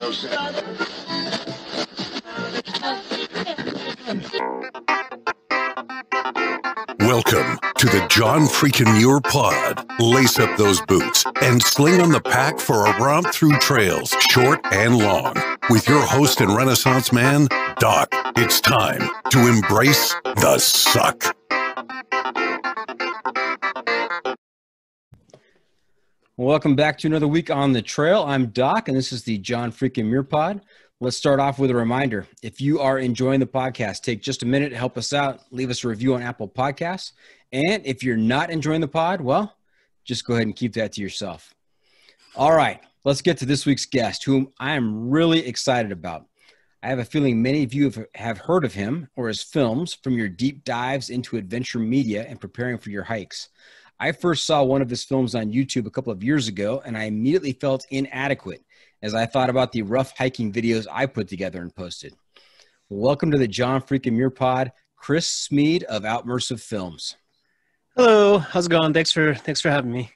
Welcome to the John freaking Muir Pod. Lace up those boots and sling on the pack for a romp through trails, short and long. With your host and Renaissance man, Doc. It's time to embrace the suck. Welcome back to another week on the trail. I'm Doc, and this is the John freaking Muir Pod. Let's start off with a reminder. If you are enjoying the podcast, take just a minute to help us out. Leave us a review on Apple Podcasts. And if you're not enjoying the pod, well, just go ahead and keep that to yourself. All right, let's get to this week's guest, whom I am really excited about. I have a feeling many of you have heard of him or his films from your deep dives into adventure media and preparing for your hikes. I first saw one of his films on YouTube a couple of years ago, and I immediately felt inadequate as I thought about the rough hiking videos I put together and posted. Welcome to the John freaking Muir Pod, Chris Smead of Outmersive Films. Hello, how's it going? Thanks for having me.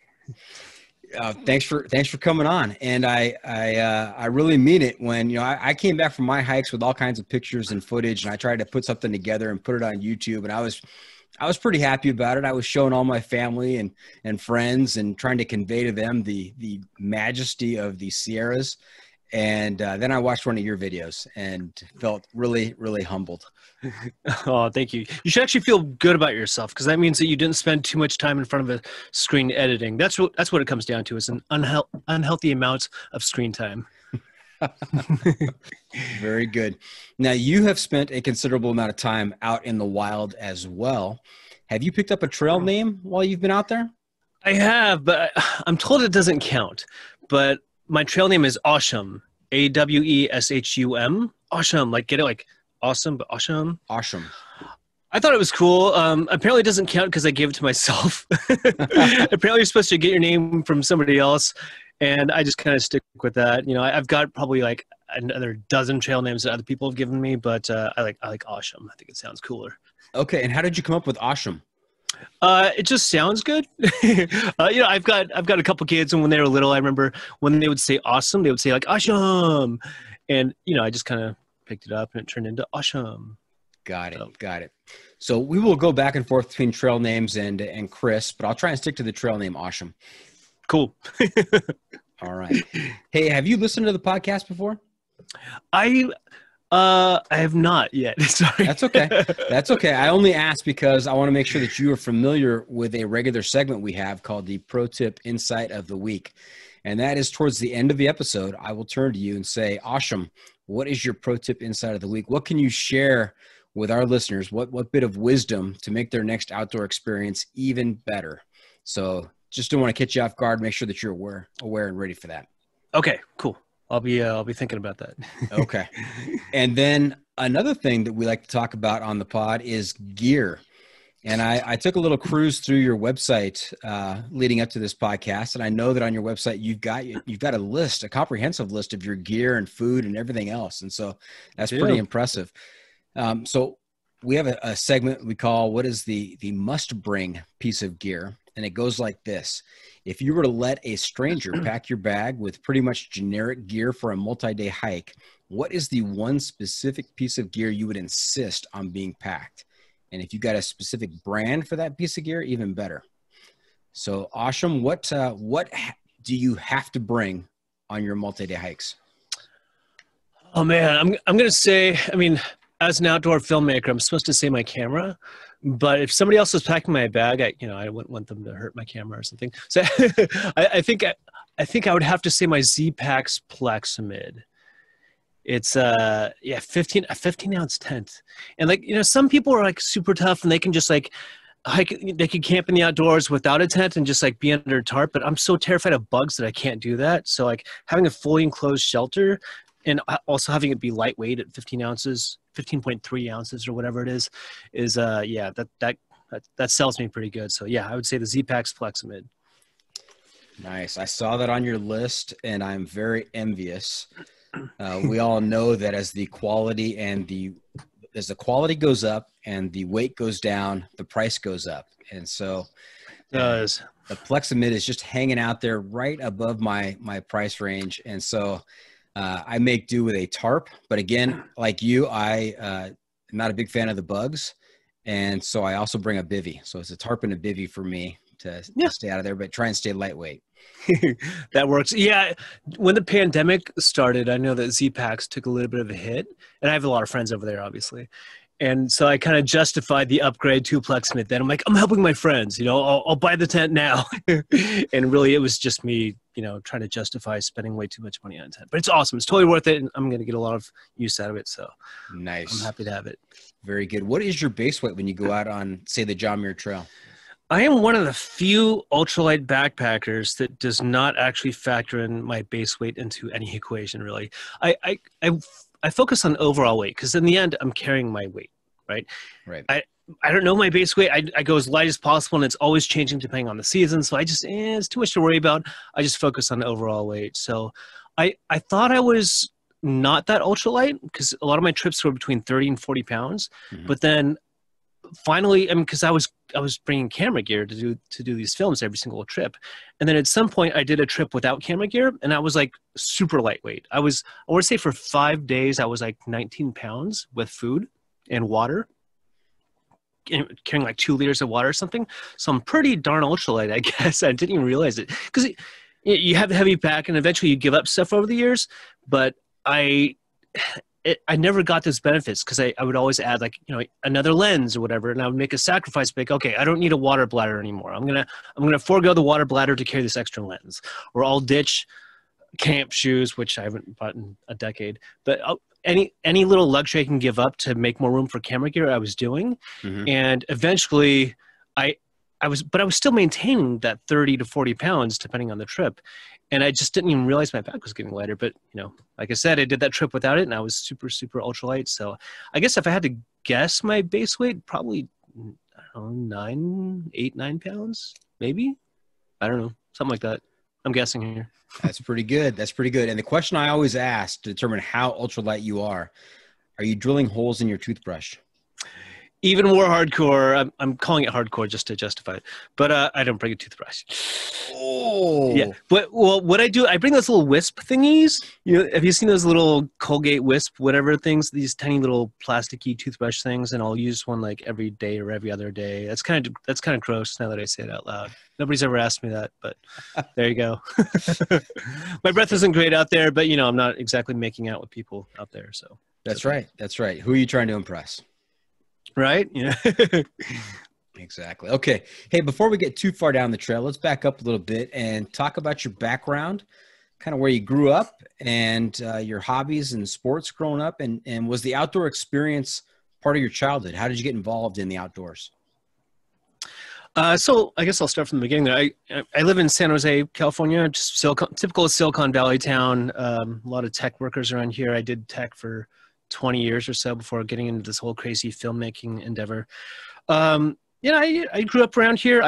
Thanks for coming on. And I really mean it when, I came back from my hikes with all kinds of pictures and footage, and I tried to put something together and put it on YouTube, and I was pretty happy about it. I was showing all my family and friends and trying to convey to them the majesty of the Sierras. And then I watched one of your videos and felt really, really humbled. Oh, thank you. You should actually feel good about yourself, because that means that you didn't spend too much time in front of a screen editing. That's what it comes down to, is an unhealthy amount of screen time. Very good. Now, you have spent a considerable amount of time out in the wild as well. Have you picked up a trail name while you've been out there? I have, but I'm told it doesn't count. But my trail name is Aweshum, A-W-E-S-H-U-M. Aweshum, like get it like awesome, but Aweshum. Awesome. I thought it was cool. Apparently it doesn't count because I gave it to myself. Apparently you're supposed to get your name from somebody else. And I just kind of stick with that. I've got probably like another dozen trail names that other people have given me, but I like Aweshum. I think it sounds cooler. Okay. And how did you come up with Aweshum? It just sounds good. I've got a couple kids, and when they were little, I remember when they would say awesome, they would say like Aweshum. And, I just kind of picked it up and it turned into Aweshum. Got it. So we will go back and forth between trail names and Chris, but I'll try and stick to the trail name Aweshum. Cool. All right. Hey, have you listened to the podcast before? I have not yet. Sorry. That's okay. I only ask because I want to make sure that you are familiar with a regular segment we have called the Pro Tip Insight of the Week. And that is towards the end of the episode, I will turn to you and say, Aweshum, what is your Pro Tip Insight of the Week? What can you share with our listeners? What bit of wisdom to make their next outdoor experience even better? So just don't want to catch you off guard. Make sure that you're aware and ready for that. Okay, cool. I'll be thinking about that. Okay. And then another thing that we like to talk about on the pod is gear. And I took a little cruise through your website leading up to this podcast. And I know that on your website, you've got a comprehensive list of your gear and food and everything else. And so that's pretty impressive. So we have a segment we call, what is the must bring piece of gear? And it goes like this. If you were to let a stranger pack your bag with pretty much generic gear for a multi-day hike, what is the one specific piece of gear you would insist on being packed? And if you got a specific brand for that piece of gear, even better. So Aweshum, what do you have to bring on your multi-day hikes? Oh man, I'm going to say, as an outdoor filmmaker, I'm supposed to say my camera. But if somebody else was packing my bag, I wouldn't want them to hurt my camera or something. So I think I would have to say my Z-Pax Plexamid. It's a 15 ounce tent. And some people are like super tough and they can just like hike, they can camp in the outdoors without a tent and just like be under a tarp. But I'm so terrified of bugs that I can't do that. So like having a fully enclosed shelter and also having it be lightweight at 15 ounces, 15.3 ounces or whatever it is that sells me pretty good. So yeah, I would say the Z-Pax Plexamid. Nice. I saw that on your list and I'm very envious. We all know that as the quality goes up and the weight goes down, the price goes up. And so it does. The Plexamid is just hanging out there right above my price range. And so I make do with a tarp, but again, like you, I am not a big fan of the bugs. And so I also bring a bivy. So it's a tarp and a bivy for me to stay out of there, but try and stay lightweight. That works. Yeah. When the pandemic started, I know that Z-Packs took a little bit of a hit, and I have a lot of friends over there, obviously. And so I kind of justified the upgrade to Plexmit. Then I'm like, I'm helping my friends, I'll buy the tent now. And really it was just me, trying to justify spending way too much money on a tent, but it's awesome. It's totally worth it. And I'm going to get a lot of use out of it. So nice. I'm happy to have it. Very good. What is your base weight when you go out on, say, the John Muir Trail? I am one of the few ultralight backpackers that does not actually factor in my base weight into any equation, really. I focus on overall weight because in the end, I'm carrying my weight, right? Right. I don't know my base weight. I go as light as possible, and it's always changing depending on the season. So I just, it's too much to worry about. I just focus on overall weight. So I thought I was not that ultralight because a lot of my trips were between 30 and 40 pounds. Mm-hmm. But then finally, because I was bringing camera gear to do these films every single trip, and then at some point I did a trip without camera gear, and I was like super lightweight. I want to say for 5 days I was like 19 pounds with food and water, carrying like 2 liters of water or something. So I'm pretty darn ultralight, I guess. I didn't even realize it because you have the heavy pack, and eventually you give up stuff over the years. But I never got those benefits because I would always add like, another lens or whatever. And I would make a sacrifice, like, okay, I don't need a water bladder anymore. I'm going to forego the water bladder to carry this extra lens, or I'll ditch camp shoes, which I haven't bought in a decade, but any little luxury I can give up to make more room for camera gear, I was doing. Mm-hmm. And eventually I was still maintaining that 30 to 40 pounds depending on the trip. And I just didn't even realize my back was getting lighter. But, like I said, I did that trip without it, and I was super, super ultralight. So I guess if I had to guess my base weight, probably, I don't know, 9 pounds, maybe. I don't know, something like that. I'm guessing here. That's pretty good. That's pretty good. And the question I always ask to determine how ultralight you are you drilling holes in your toothbrush? Even more hardcore. I'm calling it hardcore just to justify it, but I don't bring a toothbrush. Oh, yeah. But what I do, I bring those little wisp thingies. Have you seen those little Colgate wisp whatever things? These tiny little plasticky toothbrush things, and I'll use one like every day or every other day. That's kind of gross now that I say it out loud. Nobody's ever asked me that, but there you go. My breath isn't great out there, but I'm not exactly making out with people out there. So that's right. That's right. Who are you trying to impress? Right? Yeah. Exactly. Okay. Hey, before we get too far down the trail, let's back up a little bit and talk about your background, kind of where you grew up and your hobbies and sports growing up. And was the outdoor experience part of your childhood? How did you get involved in the outdoors? So I guess I'll start from the beginning there. I live in San Jose, California, just typical Silicon Valley town. A lot of tech workers around here. I did tech for 20 years or so before getting into this whole crazy filmmaking endeavor. I grew up around here.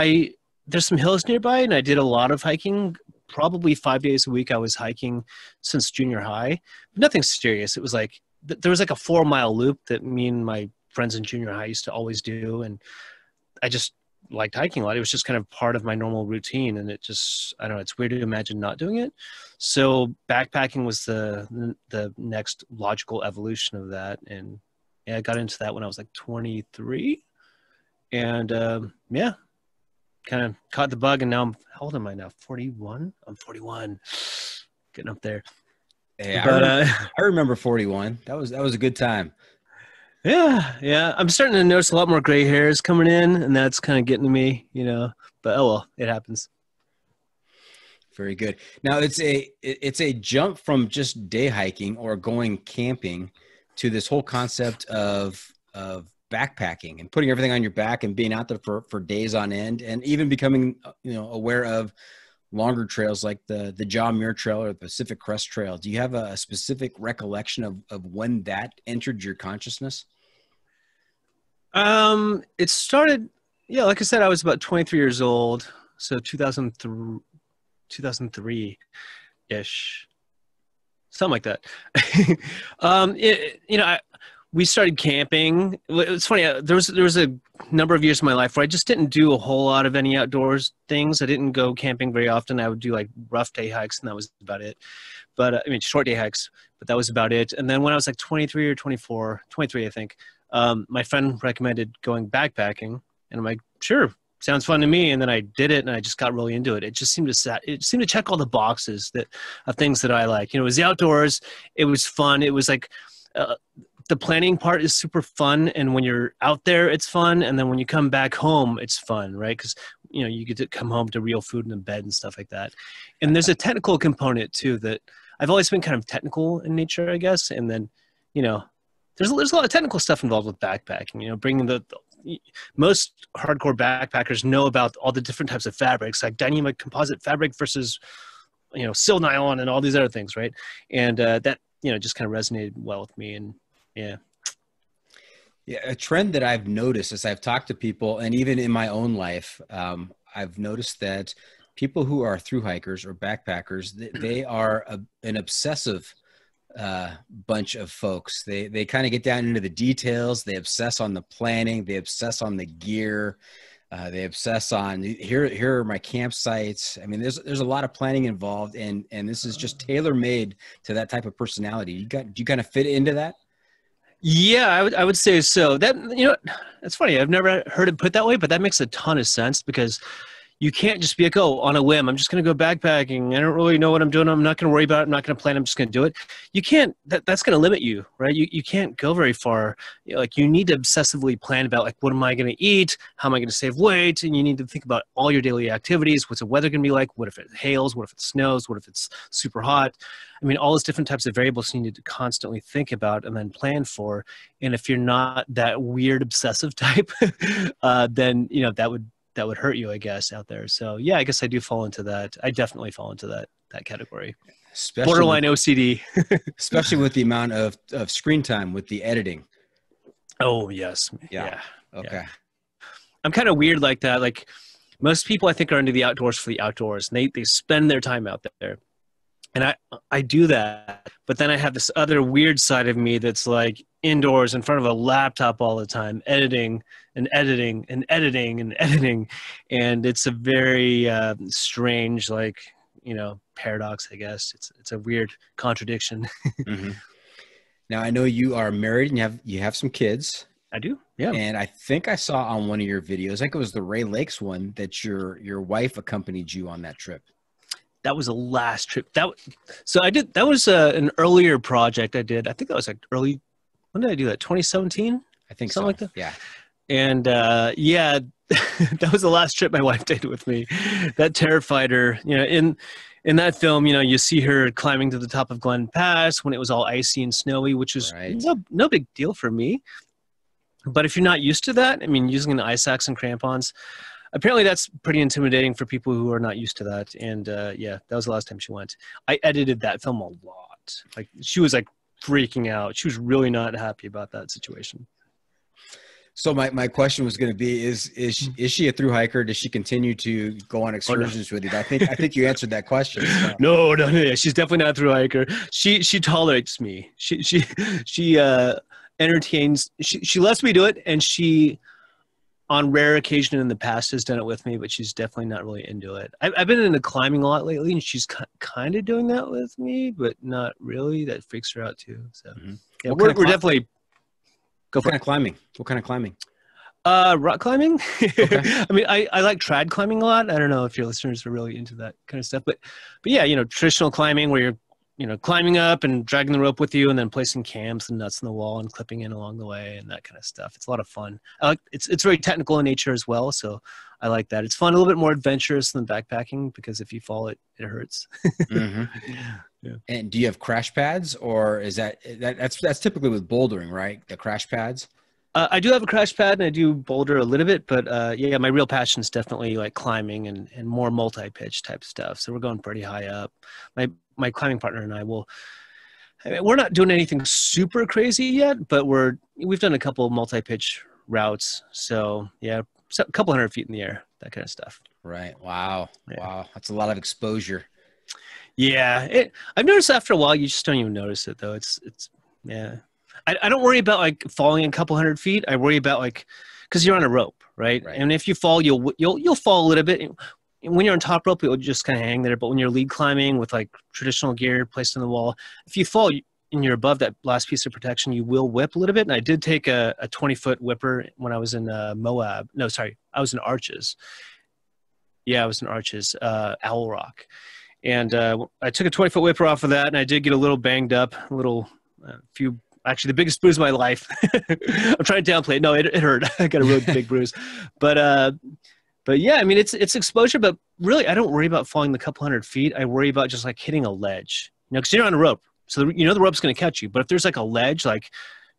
There's some hills nearby, and I did a lot of hiking. Probably 5 days a week I was hiking since junior high. But nothing serious. It was like, there was like a 4-mile loop that me and my friends in junior high used to always do. And I just liked hiking a lot. It was just kind of part of my normal routine. And it just, I don't know, it's weird to imagine not doing it. So backpacking was the next logical evolution of that. And I got into that when I was like 23. And kind of caught the bug. And now how old am I now? 41? I'm 41. Getting up there. Hey, I remember 41. That was a good time. Yeah. I'm starting to notice a lot more gray hairs coming in, and that's kind of getting to me, but oh well, it happens. Very good. Now it's a jump from just day hiking or going camping to this whole concept of backpacking and putting everything on your back and being out there for days on end, and even becoming, aware of longer trails like the John Muir Trail or the Pacific Crest Trail. Do you have a specific recollection of when that entered your consciousness? It started, like I said, I was about 23 years old. So 2003-ish, something like that. we started camping. It's funny. There was a number of years in my life where I just didn't do a whole lot of any outdoors things. I didn't go camping very often. I would do like rough day hikes, and that was about it. But I mean, short day hikes, but that was about it. And then when I was like 23 or 24, 23, I think, my friend recommended going backpacking, and I'm like, sure, sounds fun to me. And then I did it, and I just got really into it. It just seemed to check all the boxes of things that I like. You know, it was the outdoors. It was fun. It was like, the planning part is super fun, and when you're out there, it's fun. And then when you come back home, it's fun, right? Because you know you get to come home to real food and a bed and stuff like that. And there's a technical component too that I've always been kind of technical in nature, I guess. And then, you know, there's a lot of technical stuff involved with backpacking. You know, bringing most hardcore backpackers know about all the different types of fabrics, like dynamic composite fabric versus, you know, sil nylon and all these other things, right? And that, you know, just kind of resonated well with me. And yeah, a trend that I've noticed as I've talked to people, and even in my own life, I've noticed that people who are thru hikers or backpackers, they are an obsessive bunch of folks. They kind of get down into the details. They obsess on the planning. They obsess on the gear. They obsess on here are my campsites. I mean, there's a lot of planning involved, and this is just tailor made to that type of personality. Do you kind of fit into that? Yeah, I would say so. That, you know, it's funny. I've never heard it put that way, but that makes a ton of sense, because you can't just be like, oh, on a whim, I'm just going to go backpacking. I don't really know what I'm doing. I'm not going to worry about it. I'm not going to plan. I'm just going to do it. You can't, that's going to limit you, right? You can't go very far. You know, like, you need to obsessively plan about, like, what am I going to eat? How am I going to save weight? And you need to think about all your daily activities. What's the weather going to be like? What if it hails? What if it snows? What if it's super hot? I mean, all those different types of variables you need to constantly think about and then plan for. And if you're not that weird obsessive type, then, you know, that would hurt you, I guess, out there. So yeah, I guess I do fall into that. I definitely fall into that category. Especially borderline OCD. Especially with the amount of screen time with the editing. Oh yes. Yeah. Okay. Yeah. I'm kind of weird like that. Like, most people I think are into the outdoors for the outdoors, and they spend their time out there. And I do that, but then I have this other weird side of me that's like indoors in front of a laptop all the time, editing and editing and editing and editing. And it's a very strange, like, you know, paradox, I guess. It's a weird contradiction. Mm-hmm. Now, I know you are married and you have some kids. I do, yeah. And I think I saw on one of your videos, I think it was the Ray Lakes one, that your wife accompanied you on that trip. That was the last trip. That was an earlier project I did. I think that was like early. When did I do that? 2017? I think something like that. Yeah. And yeah, that was the last trip my wife did with me. That terrified her. You know, in that film, you know, you see her climbing to the top of Glen Pass when it was all icy and snowy, which was right. no big deal for me. But if you're not used to that, I mean, using an ice axe and crampons, apparently that's pretty intimidating for people who are not used to that. And yeah, that was the last time she went. I edited that film a lot. Like, she was like freaking out. She was really not happy about that situation. So my question was going to be, is she a thru hiker? Does she continue to go on excursions with you? I think you answered that question. So. No, she's definitely not a thru hiker. She tolerates me. She entertains. She lets me do it, and she, on rare occasion in the past, has done it with me, but she's definitely not really into it. I've been into climbing a lot lately, and she's kind of doing that with me, but not really. That freaks her out too. So yeah, we're definitely. What kind of climbing? Rock climbing. Okay. I mean, I like trad climbing a lot. I don't know if your listeners are really into that kind of stuff, but yeah, you know, traditional climbing where you're, you know, climbing up and dragging the rope with you and then placing cams and nuts in the wall and clipping in along the way and that kind of stuff. It's a lot of fun. It's very technical in nature as well. So I like that. It's fun, a little bit more adventurous than backpacking, because if you fall, it hurts. Mm-hmm. Yeah. And do you have crash pads, or is that's typically with bouldering, right? The crash pads. I do have a crash pad, and I do boulder a little bit, but yeah, my real passion is definitely like climbing and more multi-pitch type stuff. So we're going pretty high up. My climbing partner and we're not doing anything super crazy yet, but we've done a couple multi-pitch routes. So yeah, a couple 100 feet in the air, that kind of stuff. Right. Wow. Yeah. Wow. That's a lot of exposure. Yeah. I've noticed after a while, you just don't even notice it though. It's yeah. I don't worry about like falling a couple hundred feet. I worry about like, because you're on a rope, right? And if you fall, you'll fall a little bit. When you're on top rope, you'll just kind of hang there. But when you're lead climbing with like traditional gear placed on the wall, if you fall and you're above that last piece of protection, you will whip a little bit. And I did take a 20-foot whipper when I was in Moab. No, sorry, I was in Arches. Yeah, I was in Arches, Owl Rock. And I took a 20-foot whipper off of that, and I did get a little banged up, actually the biggest bruise of my life. I'm trying to downplay it. No, it hurt. I got a really big bruise. But yeah, I mean, it's exposure, but really I don't worry about falling the couple hundred feet. I worry about just like hitting a ledge, because you're on a rope. So the rope's going to catch you. But if there's like a ledge like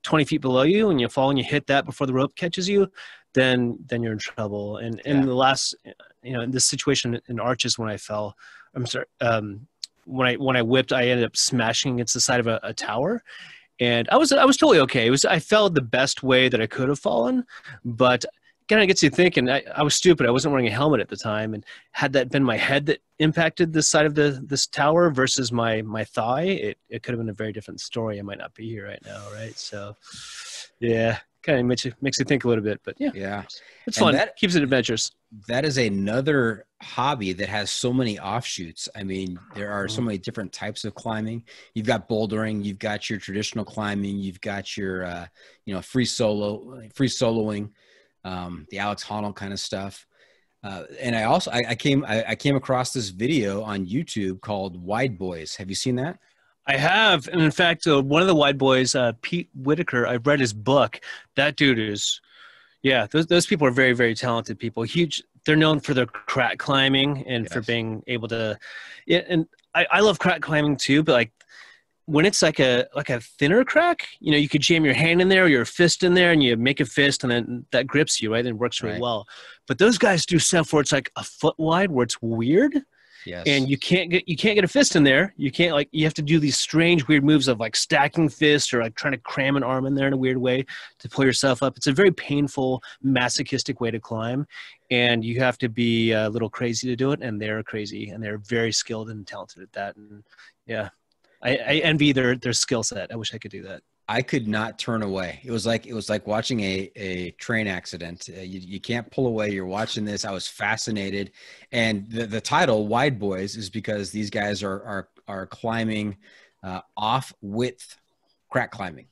20 feet below you and you fall and you hit that before the rope catches you, then you're in trouble. And in the last, in this situation in Arches when I fell, when I whipped, I ended up smashing against the side of a tower. And I was totally okay. I fell the best way that I could have fallen, but kind of gets you thinking. I was stupid. I wasn't wearing a helmet at the time, and had that been my head that impacted the side of this tower versus my thigh, it could have been a very different story. I might not be here right now, right? So, yeah, kind of makes you think a little bit. But yeah, it's fun. That keeps it adventures. That is another hobby that has so many offshoots. I mean, there are so many different types of climbing. You've got bouldering, you've got your traditional climbing, you've got your free soloing. The Alex Honnold kind of stuff. And I came across this video on YouTube called Wide Boys. Have you seen that? I have. And in fact, one of the Wide Boys, Pete Whitaker, I've read his book. That dude is, those people are very, very talented people. Huge. They're known for their crack climbing and for being able to, and I love crack climbing too, but like, when it's like a thinner crack, you could jam your hand in there or your fist in there and you make a fist and then that grips you, right? And it works really well. But those guys do stuff where it's like a foot wide, where it's weird. Yes. And you can't get a fist in there. You can't you have to do these strange, weird moves of like stacking fists or like trying to cram an arm in there in a weird way to pull yourself up. It's a very painful, masochistic way to climb. And you have to be a little crazy to do it. And they're crazy and they're very skilled and talented at that. And yeah. I envy their skill set. I wish I could do that. I could not turn away. It was like watching a train accident. You can't pull away. You're watching this. I was fascinated. And the title Wide Boys is because these guys are climbing off width crack climbing.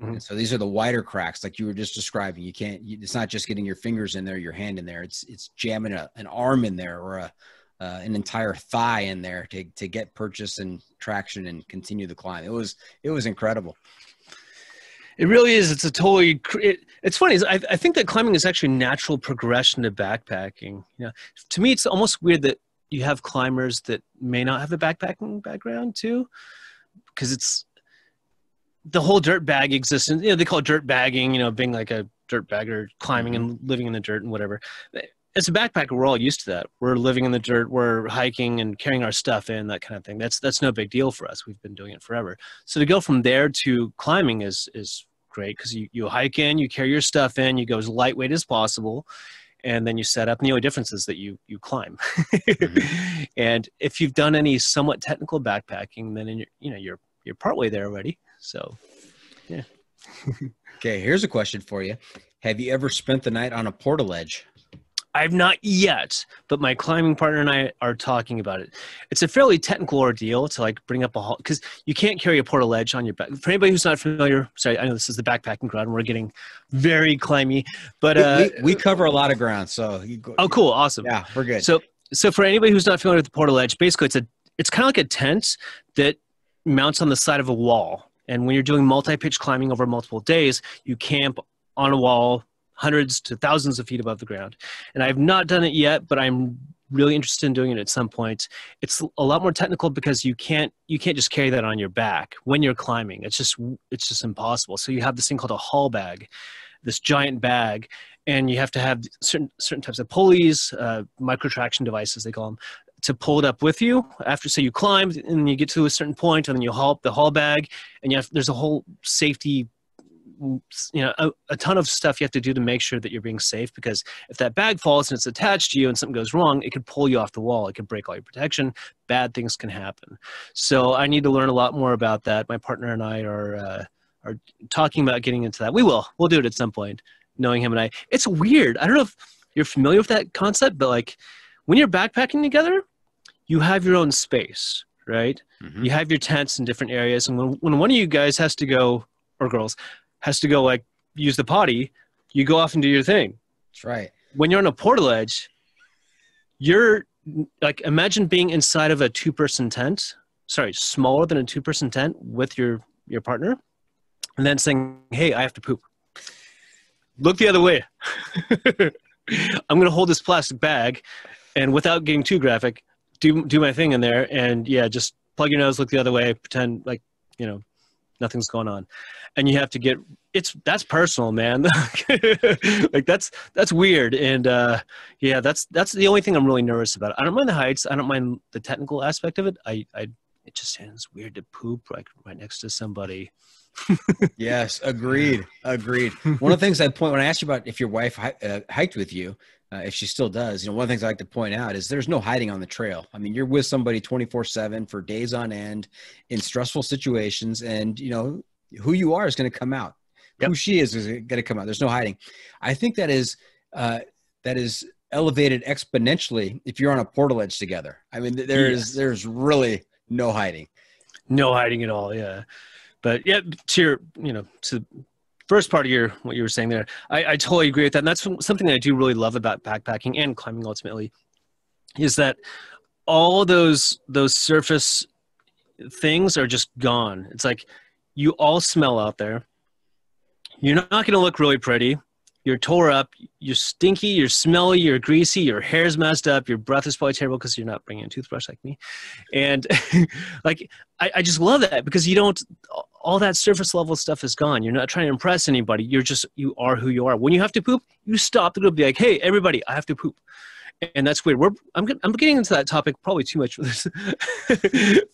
Mm-hmm. And so these are the wider cracks like you were just describing. It's not just getting your fingers in there, your hand in there. It's jamming an arm in there or an entire thigh in there to get purchase and traction and continue the climb. It was incredible. It really is. It's it's funny. I think that climbing is actually natural progression to backpacking. To me, it's almost weird that you have climbers that may not have a backpacking background too, because it's the whole dirt bag existence. They call it dirt bagging, being like a dirt bagger, climbing and living in the dirt and whatever. As a backpacker, we're all used to that. We're living in the dirt, we're hiking and carrying our stuff in, that kind of thing. That's no big deal for us. We've been doing it forever. So to go from there to climbing is great because you hike in, you carry your stuff in, you go as lightweight as possible, and then you set up. And the only difference is that you climb. Mm-hmm. And if you've done any somewhat technical backpacking, then you're partway there already. So, yeah. Okay, here's a question for you. Have you ever spent the night on a portaledge? I've not yet, but my climbing partner and I are talking about it. It's a fairly technical ordeal to like bring up because you can't carry a portaledge on your back. For anybody who's not familiar, sorry, I know this is the backpacking crowd and we're getting very climby, but we cover a lot of ground. So oh, cool, awesome. Yeah, we're good. So for anybody who's not familiar with the portaledge, basically it's kind of like a tent that mounts on the side of a wall. And when you're doing multi-pitch climbing over multiple days, you camp on a wall hundreds to thousands of feet above the ground. And I've not done it yet, but I'm really interested in doing it at some point. It's a lot more technical because you can't just carry that on your back when you're climbing. It's just impossible. So you have this thing called a haul bag, this giant bag, and you have to have certain types of pulleys, micro traction devices they call them, to pull it up with you after, say you climb and you get to a certain point and then you haul up the haul bag and there's a whole safety, a ton of stuff you have to do to make sure that you're being safe, because if that bag falls and it's attached to you and something goes wrong, it could pull you off the wall. It could break all your protection. Bad things can happen. So I need to learn a lot more about that. My partner and I are are talking about getting into that. We'll do it at some point, knowing him and I. It's weird. I don't know if you're familiar with that concept, but like when you're backpacking together, you have your own space, right? Mm-hmm. You have your tents in different areas. And when one of you guys has to go, or girls, has to go like use the potty, you go off and do your thing. That's right. When you're on a portaledge, you're like, imagine being inside of a two-person tent, smaller than a two-person tent with your partner, and then saying, hey, I have to poop. Look the other way. I'm going to hold this plastic bag, and without getting too graphic, do my thing in there, and yeah, just plug your nose, look the other way, pretend like, you know, nothing's going on. And you have to get, that's personal, man. Like that's weird. And yeah, that's the only thing I'm really nervous about. I don't mind the heights. I don't mind the technical aspect of it. It just sounds weird to poop like right next to somebody. Yes, agreed. One of the things I point when I asked you about if your wife hiked with you, if she still does, you know, one of the things I like to point out is there's no hiding on the trail. I mean, you're with somebody 24/7 for days on end in stressful situations, and you know who you are is going to come out. Yep. Who she is going to come out. There's no hiding. I think that is elevated exponentially if you're on a portaledge together. I mean, there's really no hiding. No hiding at all. Yeah. But yeah, to the first part of what you were saying there, I totally agree with that. And that's something that I do really love about backpacking and climbing ultimately, is that all those surface things are just gone. It's like you all smell out there. You're not going to look really pretty. You're tore up. You're stinky. You're smelly. You're greasy. Your hair's messed up. Your breath is probably terrible because you're not bringing a toothbrush like me. And like, I just love that because all that surface level stuff is gone. You're not trying to impress anybody. You are who you are. When you have to poop, you stop and be like, hey, everybody, I have to poop. And that's weird. I'm getting into that topic probably too much for this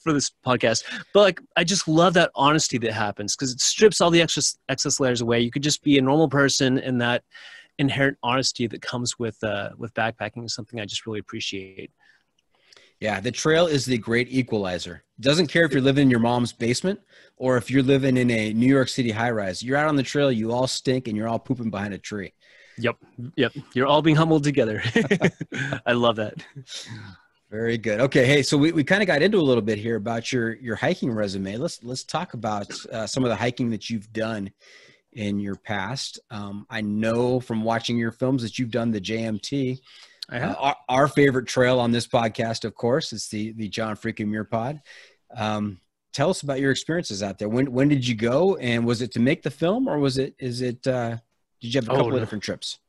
for this podcast. But like, I just love that honesty that happens because it strips all the excess layers away. You could just be a normal person, and that inherent honesty that comes with backpacking is something I just really appreciate. Yeah, the trail is the great equalizer. Doesn't care if you're living in your mom's basement or if you're living in a New York City high-rise. You're out on the trail, you all stink, and you're all pooping behind a tree. Yep. You're all being humbled together. I love that. Very good. Okay. Hey, so we kind of got into a little bit here about your hiking resume. Let's talk about some of the hiking that you've done in your past. I know from watching your films that you've done the JMT. Our favorite trail on this podcast, of course, is the John freaking Muir pod. Tell us about your experiences out there. When did you go, and was it to make the film, or did you have a couple of different trips?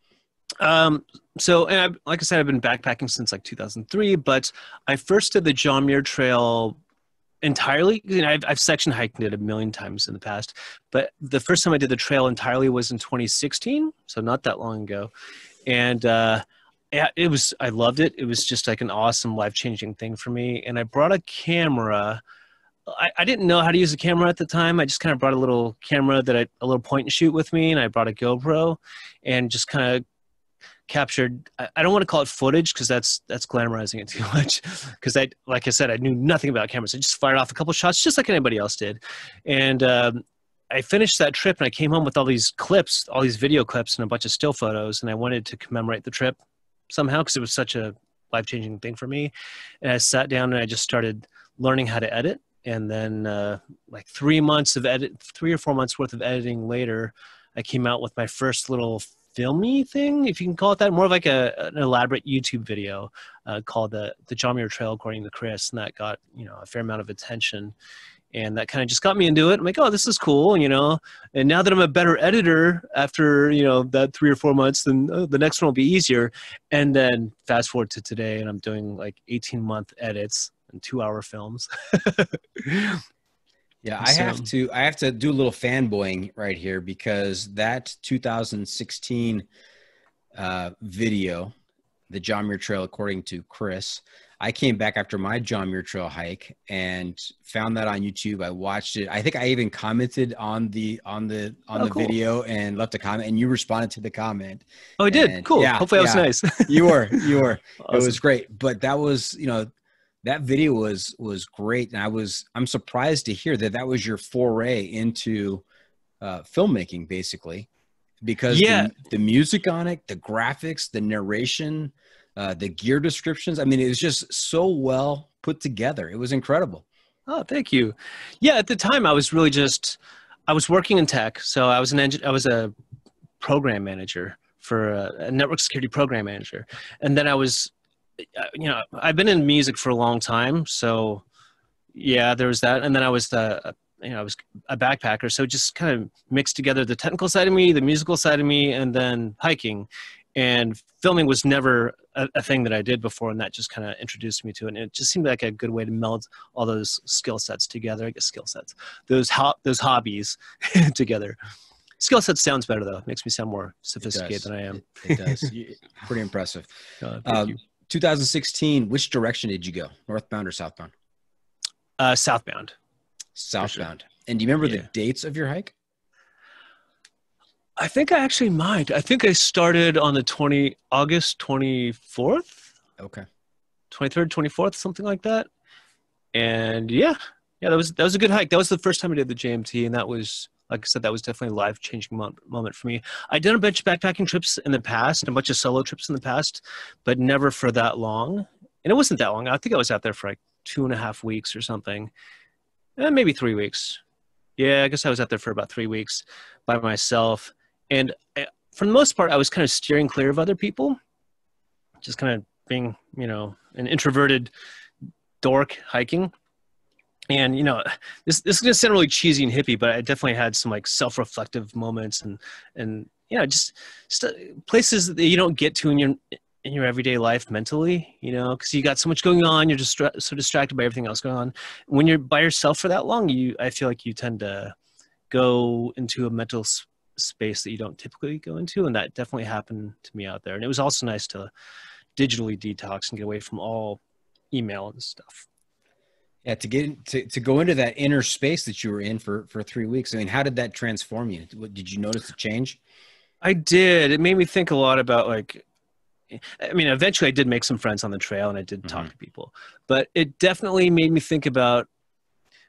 So, and like I said, I've been backpacking since like 2003, but I first did the John Muir Trail entirely. You know, I've section hiked it a million times in the past, but the first time I did the trail entirely was in 2016, so not that long ago. And yeah, I loved it. It was just like an awesome, life-changing thing for me. And I brought a camera. I didn't know how to use a camera at the time. I just kind of brought a little camera a little point and shoot with me, and I brought a GoPro and just kind of captured. I don't want to call it footage because that's glamorizing it too much. Because like I said, I knew nothing about cameras. I just fired off a couple shots just like anybody else did. And I finished that trip, and I came home with all these clips, all these video clips, and a bunch of still photos. And I wanted to commemorate the trip somehow because it was such a life-changing thing for me. And I sat down and I just started learning how to edit. And then like 3 or 4 months worth of editing later, I came out with my first little filmy thing, if you can call it that, more of like an elaborate YouTube video called the John Muir Trail according to Chris. And that got, a fair amount of attention. And that kind of just got me into it. I'm like, oh, this is cool, And now that I'm a better editor after, that 3 or 4 months, then the next one will be easier. And then fast forward to today, and I'm doing like 18-month edits and 2-hour films. Yeah, I have to do a little fanboying right here because that 2016 video, the John Muir Trail according to Chris, I came back after my John Muir Trail hike and found that on YouTube. I watched it. I think I even commented on the cool. video and left a comment, and you responded to the comment. Oh, I did. Cool. Yeah, hopefully that was nice. You were. Awesome. It was great. But that was, that video was great. And I'm surprised to hear that was your foray into filmmaking, basically, because the music on it, the graphics, the narration, the gear descriptions. I mean, it was just so well put together. It was incredible. Oh, thank you. Yeah, at the time I was really I was working in tech. So I was I was a program manager for a network security program manager. And then I was, I've been in music for a long time. So yeah, there was that. And then I was I was a backpacker. So just kind of mixed together the technical side of me, the musical side of me, and then hiking. And filming was never a thing that I did before, and that just kind of introduced me to it. And it just seemed like a good way to meld all those skill sets together. I guess skill sets, those hobbies together. Skill set sounds better though. It makes me sound more sophisticated than I am. It does. Pretty impressive. Thank you. 2016. Which direction did you go? Northbound or southbound? Southbound. Southbound. Sure. And do you remember the dates of your hike? I think I actually might. I think I started on the August 24th. Okay. 23rd, 24th, something like that. And yeah, that was a good hike. That was the first time I did the JMT, and that was, like I said, that was definitely a life-changing moment for me. I'd done a bunch of backpacking trips in the past, and a bunch of solo trips in the past, but never for that long. And it wasn't that long. I think I was out there for like 2.5 weeks or something. Maybe 3 weeks. Yeah, I guess I was out there for about 3 weeks by myself. And for the most part, I was kind of steering clear of other people, just kind of being, an introverted dork hiking. And, this is going to sound really cheesy and hippie, but I definitely had some like self-reflective moments and just places that you don't get to in your everyday life mentally, because you got so much going on. You're just so distracted by everything else going on. When you're by yourself for that long, I feel like you tend to go into a mental space that you don't typically go into. And that definitely happened to me out there. And it was also nice to digitally detox and get away from all email and stuff. Yeah, to go into that inner space that you were in for 3 weeks. I mean, how did that transform you? Did you notice a change? I did. It made me think a lot about eventually I did make some friends on the trail and I did talk to people, but it definitely made me think about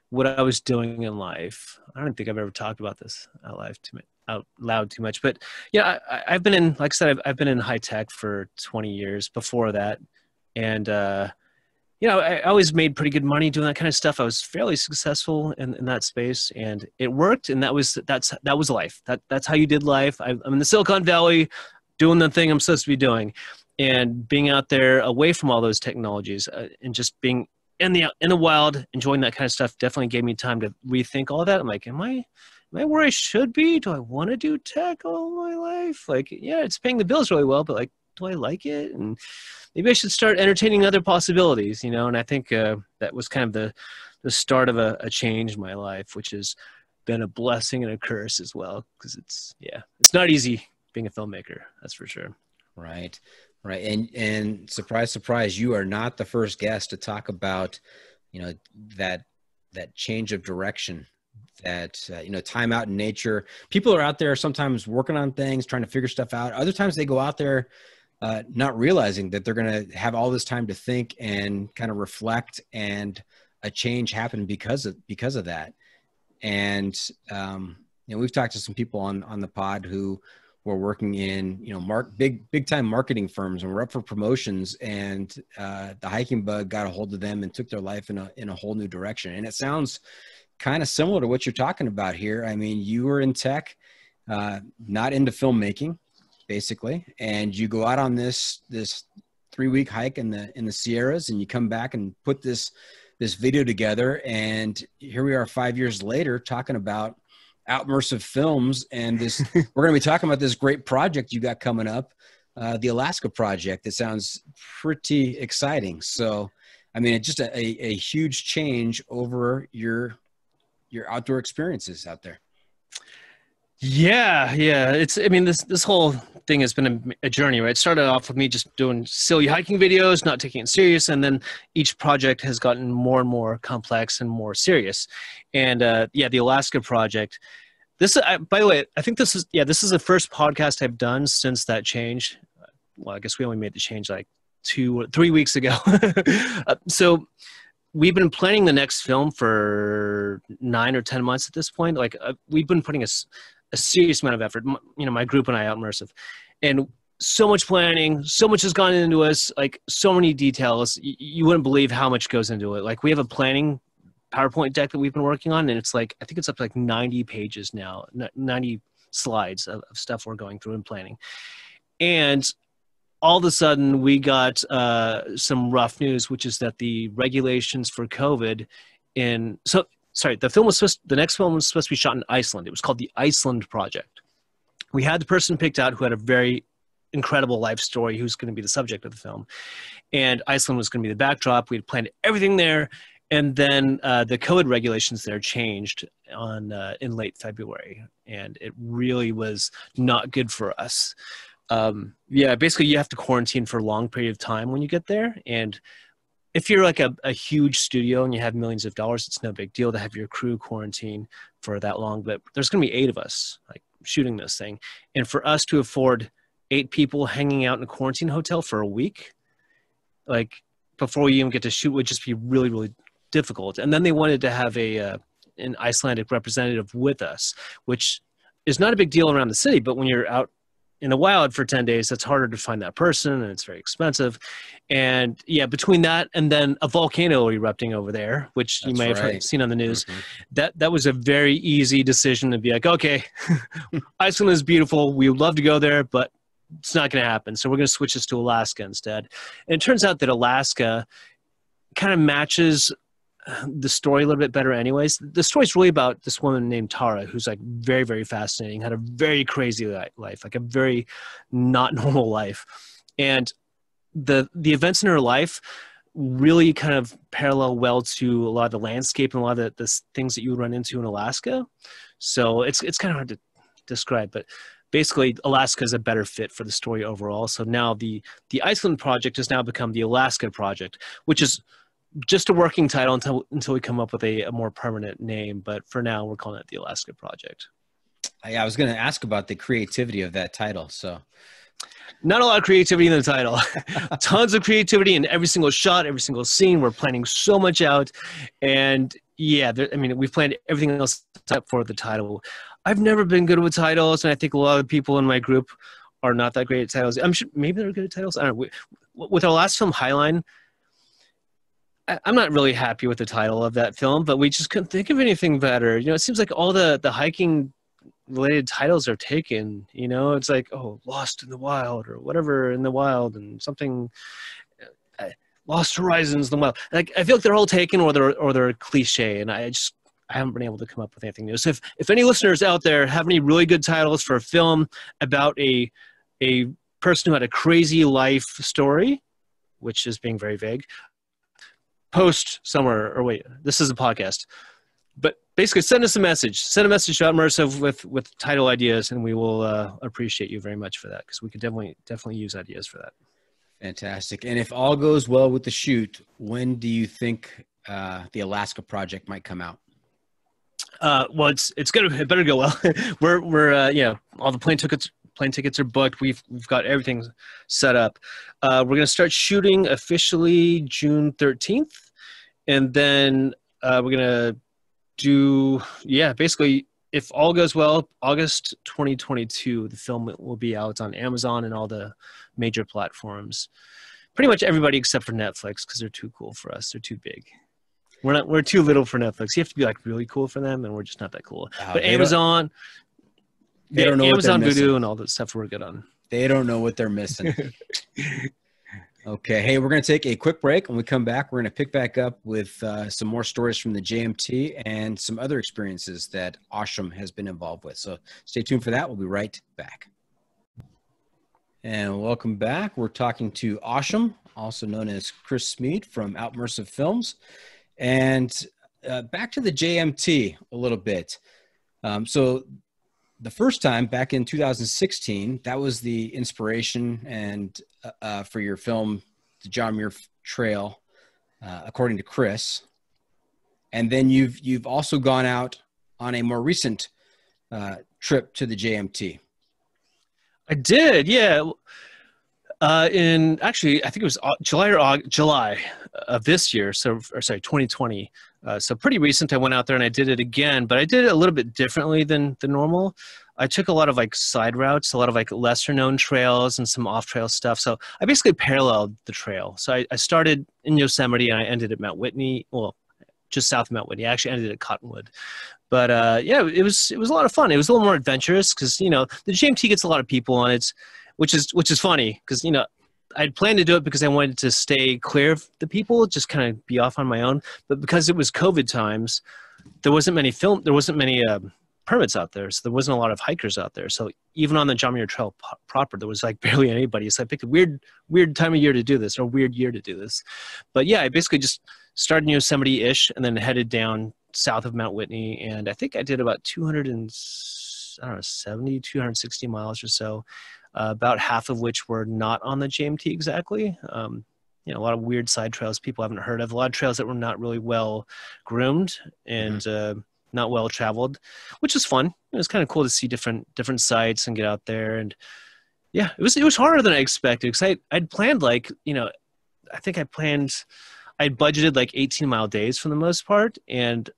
what I was doing in life. I don't think I've ever talked about this out loud too much, but I've been in, like I said, I've been in high tech for 20 years before that. And, I always made pretty good money doing that kind of stuff. I was fairly successful in that space, and it worked. And that was life. That's how you did life. I'm in the Silicon Valley doing the thing I'm supposed to be doing, and being out there away from all those technologies and just being in the wild, enjoying that kind of stuff definitely gave me time to rethink all that. I'm like, am I where I should be? Do I want to do tech all my life? Like, yeah, it's paying the bills really well, but like, do I like it? And maybe I should start entertaining other possibilities, and I think that was kind of the start of a change in my life, which has been a blessing and a curse as well, because it's not easy being a filmmaker, that's for sure. Right. And surprise, surprise, you are not the first guest to talk about, that change of direction, that, time out in nature. People are out there sometimes working on things, trying to figure stuff out. Other times they go out there not realizing that they're going to have all this time to think and kind of reflect, and a change happened because of that. And, we've talked to some people on the pod who were working in, big time marketing firms, and were up for promotions, and the hiking bug got a hold of them and took their life in a whole new direction. And it sounds kind of similar to what you're talking about here. I mean, you were in tech, not into filmmaking, basically, and you go out on this 3-week hike in the Sierras, and you come back and put this video together, and here we are 5 years later talking about Outmersive Films, and we're going to be talking about this great project you got coming up, the Alaska project. That sounds pretty exciting. So, I mean, it's just a huge change over your outdoor experiences out there. Yeah. This whole thing has been a journey, right? It started off with me just doing silly hiking videos, not taking it serious. And then each project has gotten more and more complex and more serious. And the Alaska project, by the way, I think this is the first podcast I've done since that change. Well, I guess we only made the change like 2 or 3 weeks ago. So we've been planning the next film for 9 or 10 months at this point. Like we've been putting a serious amount of effort, my group and I, Outmersive, and so much planning, so much has gone into us, like so many details. You wouldn't believe how much goes into it. Like we have a planning PowerPoint deck that we've been working on, and it's like, I think it's up to like 90 pages now, 90 slides of stuff we're going through and planning. And all of a sudden we got some rough news, which is that the regulations for COVID the next film was supposed to be shot in Iceland. It was called the Iceland Project. We had the person picked out who had a very incredible life story who's going to be the subject of the film. And Iceland was going to be the backdrop. We had planned everything there. And then the COVID regulations there changed in late February. And it really was not good for us. Basically you have to quarantine for a long period of time when you get there. And if you're like a huge studio and you have millions of dollars, it's no big deal to have your crew quarantine for that long. But there's going to be 8 of us like shooting this thing. And for us to afford 8 people hanging out in a quarantine hotel for a week, like before we even get to shoot, would just be really, really difficult. And then they wanted to have an Icelandic representative with us, which is not a big deal around the city. But when you're out in the wild for 10 days, that's harder to find that person, and it's very expensive. And yeah, between that and then a volcano erupting over there, which you may have seen on the news, that was a very easy decision to be like, okay, Iceland is beautiful. We would love to go there, but it's not going to happen. So we're going to switch this to Alaska instead. And it turns out that Alaska kind of matches the story a little bit better anyways. The story's really about this woman named Tara, who's like very, very fascinating, had a very crazy life, like a very not normal life. And the events in her life really kind of parallel well to a lot of the landscape and a lot of the things that you would run into in Alaska. So it's kind of hard to describe, but basically Alaska is a better fit for the story overall. So now the Iceland Project has now become the Alaska Project, which is just a working title until we come up with a more permanent name. But for now, we're calling it the Alaska Project. Yeah, I was going to ask about the creativity of that title. So not a lot of creativity in the title. Tons of creativity in every single shot, every single scene. We're planning so much out. And yeah, we've planned everything else except for the title. I've never been good with titles, and I think a lot of people in my group are not that great at titles. I'm sure maybe they're good at titles. I don't know. With our last film, Highline, I'm not really happy with the title of that film, but we just couldn't think of anything better. It seems like all the hiking related titles are taken. It's like, oh, Lost in the Wild or whatever in the wild, and something Lost Horizons in the wild. Like I feel like they're all taken or they're cliche, and I haven't been able to come up with anything new. So if any listeners out there have any really good titles for a film about a person who had a crazy life story, which is being very vague, post somewhere, or wait, this is a podcast, but basically send us a message. Send a message to Outmersive with title ideas, and we will appreciate you very much for that, because we could definitely use ideas for that. Fantastic. And if all goes well with the shoot, when do you think the Alaska Project might come out? Well, it better go well. we're all the plane tickets are booked. We've got everything set up. We're going to start shooting officially June 13th. And then we're going to do, basically, if all goes well, August 2022, the film will be out on Amazon and all the major platforms. Pretty much everybody except for Netflix, because they're too cool for us. They're too big. We're too little for Netflix. You have to be like really cool for them, and we're just not that cool. But Amazon... They don't know Amazon what they're Voodoo and all that stuff we're good on. They don't know what they're missing. Okay. Hey, we're going to take a quick break. When we come back, we're going to pick back up with some more stories from the JMT and some other experiences that Ashram has been involved with. So stay tuned for that. We'll be right back. And welcome back. We're talking to Ashram, also known as Chris Smead from Outmersive Films. And back to the JMT a little bit. So the first time back in 2016, that was the inspiration and for your film, the John Muir Trail, according to Chris. And then you've also gone out on a more recent trip to the JMT. I did, yeah. Actually, I think it was July of this year. So, or sorry, 2020. So pretty recent. I went out there and I did it again, but I did it a little bit differently than the normal. I took a lot of like side routes, a lot of like lesser known trails and some off trail stuff. So I basically paralleled the trail. So I started in Yosemite and I ended at Mount Whitney. Well, just south of Mount Whitney. I actually ended at Cottonwood. But yeah, it was a lot of fun. It was a little more adventurous because, the GMT gets a lot of people on it, which is funny because, I'd planned to do it because I wanted to stay clear of the people, just kind of be off on my own. But because it was COVID times, there wasn't many permits out there. So there wasn't a lot of hikers out there. So even on the John Muir Trail proper, there was like barely anybody. So I picked a weird time of year to do this, or a weird year to do this. But yeah, I basically just started in Yosemite-ish and then headed down south of Mount Whitney. And I think I did about 260 miles or so, about half of which were not on the GMT exactly. A lot of weird side trails people haven't heard of, a lot of trails that were not really well groomed and not well traveled, which is fun. It was kind of cool to see different sites and get out there. And yeah, it was harder than I expected because I'd planned I'd budgeted like 18-mile days for the most part. And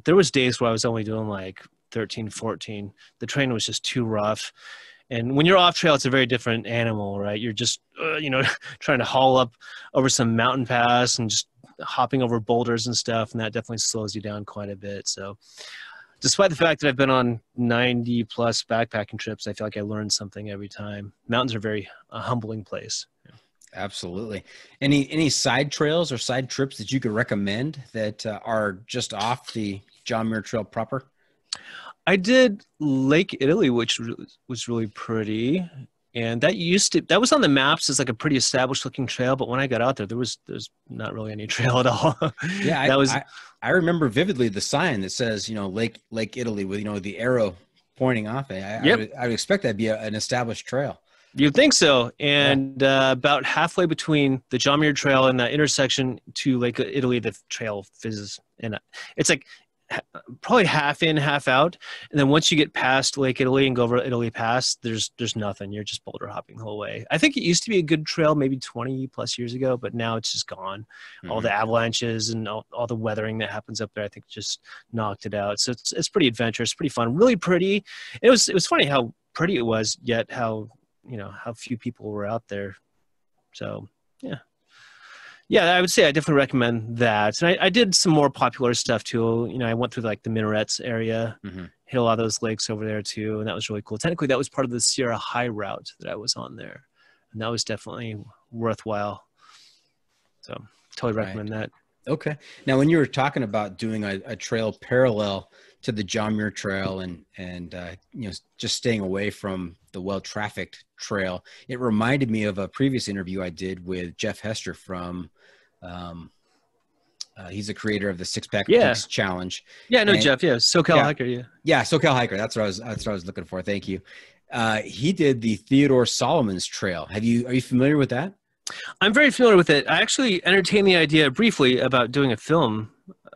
there was days where I was only doing like 13, 14. The terrain was just too rough. And when you're off trail, it's a very different animal, right? You're just, trying to haul up over some mountain pass and just hopping over boulders and stuff. And that definitely slows you down quite a bit. So despite the fact that I've been on 90 plus backpacking trips, I feel like I learned something every time. Mountains are a humbling place. Absolutely. Any side trails or side trips that you could recommend that are just off the John Muir Trail proper? I did Lake Italy, which was really pretty. And that was on the maps as like a pretty established looking trail. But when I got out there, there's not really any trail at all. Yeah. I remember vividly the sign that says, Lake Italy with, the arrow pointing off it. I would expect that'd be an established trail. You'd think so. And about halfway between the John Muir Trail and that intersection to Lake Italy, the trail fizzes. And it's like probably half in, half out. And then once you get past Lake Italy and go over Italy Pass, there's nothing. You're just boulder hopping the whole way. I think it used to be a good trail maybe 20 plus years ago, but now it's just gone. Mm-hmm. All the avalanches and all the weathering that happens up there, I think just knocked it out. So it's pretty adventurous, pretty fun, really pretty. It was funny how pretty it was, yet how few people were out there. So yeah, I would say I definitely recommend that. And I did some more popular stuff too. I went through like the Minarets area, hit a lot of those lakes over there too. And that was really cool. Technically that was part of the Sierra High route that I was on there. And that was definitely worthwhile. So totally recommend that. Okay. Now, when you were talking about doing a trail parallel to the John Muir Trail and just staying away from the well-trafficked trail, it reminded me of a previous interview I did with Jeff Hester from, he's the creator of the Six Pack Peaks Challenge. Yeah, I know Jeff. Yeah, SoCal hiker. Yeah, SoCal hiker. That's what I was looking for. Thank you. He did the Theodore Solomon's Trail. Are you familiar with that? I'm very familiar with it. I actually entertained the idea briefly about doing a film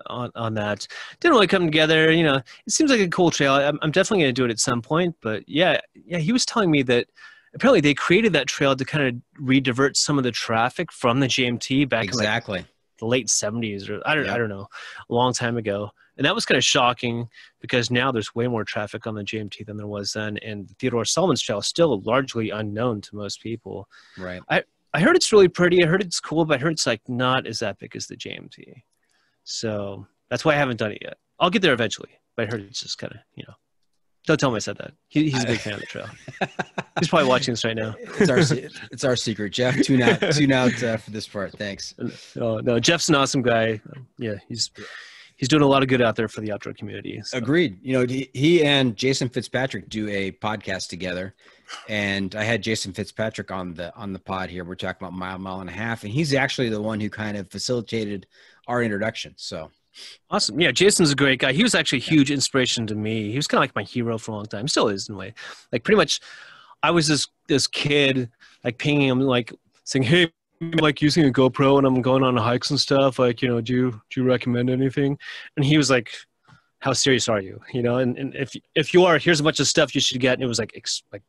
on that. Didn't really come together. It seems like a cool trail. I'm definitely going to do it at some point. But yeah, he was telling me that apparently they created that trail to kind of re-divert some of the traffic from the GMT back in like the late 70s or I don't know, a long time ago. And that was kind of shocking because now there's way more traffic on the GMT than there was then. And the Theodore Solomon's Trail is still largely unknown to most people. Right. I heard it's really pretty. I heard it's cool, but I heard it's like not as epic as the GMT. So that's why I haven't done it yet. I'll get there eventually, but I heard it's just kind of, don't tell him I said that. He's a big fan of the trail. He's probably watching this right now. It's our secret, Jeff. Tune out for this part. Thanks. No, Jeff's an awesome guy. Yeah, he's doing a lot of good out there for the outdoor community. So. Agreed. He and Jason Fitzpatrick do a podcast together, and I had Jason Fitzpatrick on the pod here. We're talking about mile and a half, and he's actually the one who kind of facilitated our introduction. So awesome. Yeah, Jason's a great guy. He was actually a huge inspiration to me. He was kind of like my hero for a long time. Still is in a way. Like pretty much, I was this kid like pinging him, like saying, "Hey, I'm like using a GoPro and I'm going on hikes and stuff. Like, do you recommend anything?" And he was like, "How serious are you? And if you are, here's a bunch of stuff you should get." And it was like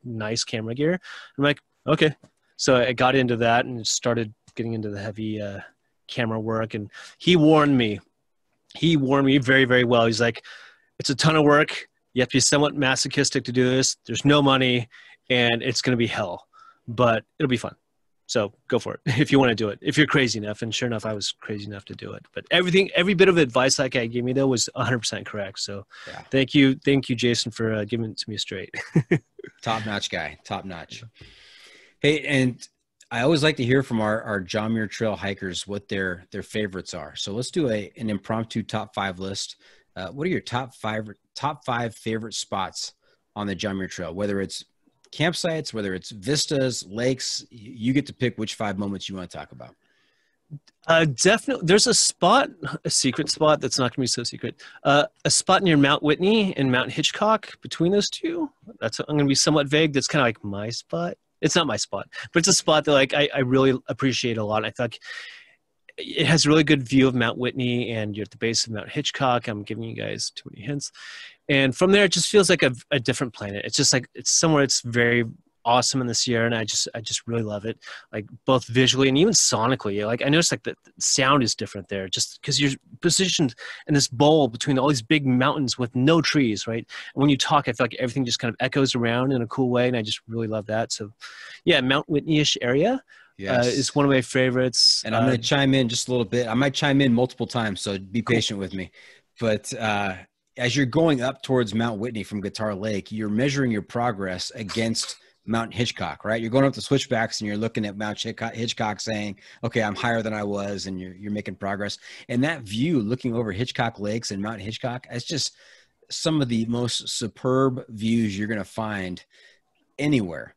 nice camera gear. I'm like, okay. So I got into that and started getting into the heavy camera work. And he warned me very, very well. He's like, it's a ton of work. You have to be somewhat masochistic to do this. There's no money and it's going to be hell, but it'll be fun. So go for it if you want to do it, if you're crazy enough. And sure enough, I was crazy enough to do it. But every bit of advice that guy gave me though was 100% correct. So yeah. Thank you, Jason, for giving it to me straight. Top-notch guy, top-notch. Hey, and I always like to hear from our John Muir Trail hikers what their favorites are. So let's do an impromptu top 5 list. What are your top five favorite spots on the John Muir Trail? Whether it's campsites, whether it's vistas, lakes, you get to pick which 5 moments you want to talk about. Definitely. There's a secret spot that's not going to be so secret. A spot near Mount Whitney and Mount Hitchcock, between those two. I'm going to be somewhat vague. That's kind of like my spot. It's not my spot, but it's a spot that like I really appreciate a lot. I thought it has a really good view of Mount Whitney, and you're at the base of Mount Hitchcock. I'm giving you guys too many hints. And from there, it just feels like a different planet. It's just like, it's somewhere it's very awesome in the Sierra, and I just really love it, like both visually and even sonically. Like I noticed like the sound is different there, just because you're positioned in this bowl between all these big mountains with no trees, right? And when you talk, I feel like everything just kind of echoes around in a cool way, and I just really love that. So yeah, Mount Whitney-ish area. Yes. Is one of my favorites. And I'm going to chime in just a little bit. I might chime in multiple times, so be patient with me. But as you're going up towards Mount Whitney from Guitar Lake, you're measuring your progress against Mount Hitchcock, right? You're going up the switchbacks and you're looking at Mount Hitchcock saying, okay, I'm higher than I was, and you're making progress. And that view looking over Hitchcock Lakes and Mount Hitchcock, it's just some of the most superb views you're going to find anywhere.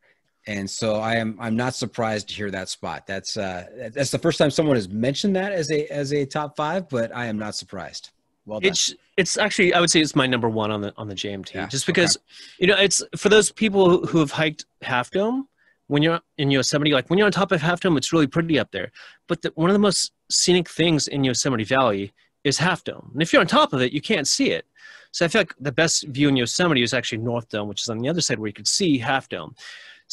And so I'm not surprised to hear that spot. That's the first time someone has mentioned that as a top 5, but I am not surprised. Well done. It's actually, I would say it's my number 1 on the JMT, just because, you know, it's for those people who have hiked Half Dome. When you're in Yosemite, like when you're on top of Half Dome, it's really pretty up there. But one of the most scenic things in Yosemite Valley is Half Dome. And if you're on top of it, you can't see it. So I feel like the best view in Yosemite is actually North Dome, which is on the other side where you could see Half Dome.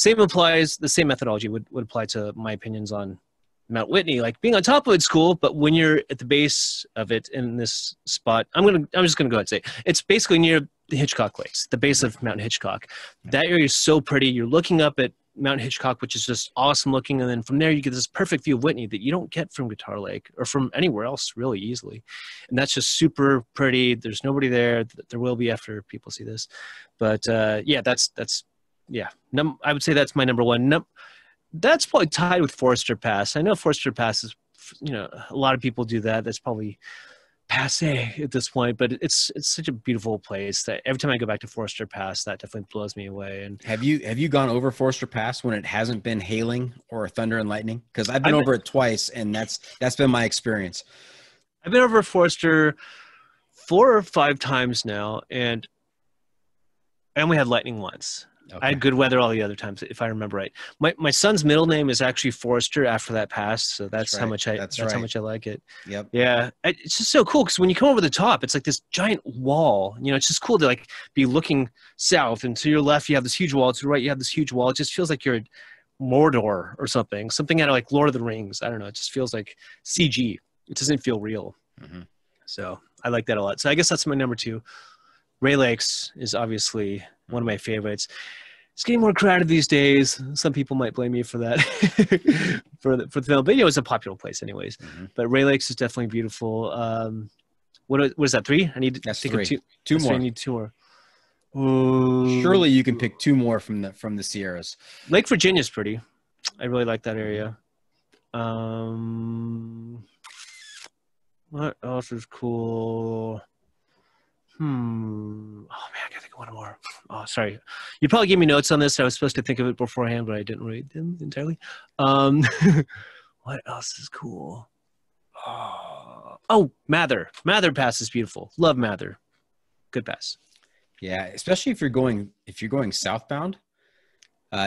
The same methodology would apply to my opinions on Mount Whitney. Like being on top of it's cool, but when you're at the base of it in this spot, I'm just gonna go ahead and say it's basically near the Hitchcock Lakes, the base of Mount Hitchcock. That area is so pretty. You're looking up at Mount Hitchcock, which is just awesome looking, and then from there you get this perfect view of Whitney that you don't get from Guitar Lake or from anywhere else really easily. And that's just super pretty. There's nobody there. There will be after people see this, but yeah, that's. Yeah, I would say that's my number 1. That's probably tied with Forester Pass. I know Forester Pass is, you know, a lot of people do that. That's probably passé at this point, but it's such a beautiful place that every time I go back to Forester Pass, that definitely blows me away. And have you gone over Forester Pass when it hasn't been hailing or thunder and lightning? Because I've been over it twice, and that's been my experience. I've been over Forester 4 or 5 times now, and I only had lightning once. Okay. I had good weather all the other times, if I remember right. My son's middle name is actually Forrester after that pass, so that's right. how much how much I like it. Yep. Yeah, it's just so cool because when you come over the top, it's like this giant wall. You know, it's just cool to like be looking south, and to your left you have this huge wall. To the right you have this huge wall. It just feels like you're at Mordor or something out of like Lord of the Rings. I don't know. It just feels like CG. It doesn't feel real. Mm-hmm. So I like that a lot. So I guess that's my number 2. Ray Lakes is obviously one of my favorites. It's getting more crowded these days. Some people might blame me for that, for the film. But, you know, it's a popular place anyways. Mm-hmm. But Ray Lakes is definitely beautiful. What is that, 3? I need to think 3. of 2 more. I need 2 more. Surely you can pick 2 more from the Sierras. Lake Virginia's pretty. I really like that area. What else is cool? Oh man, I gotta think of one more. Oh, sorry. You probably gave me notes on this. I was supposed to think of it beforehand, but I didn't read them entirely. What else is cool? Oh, Mather. Mather Pass is beautiful. Love Mather. Good pass. Yeah, especially if you're going southbound.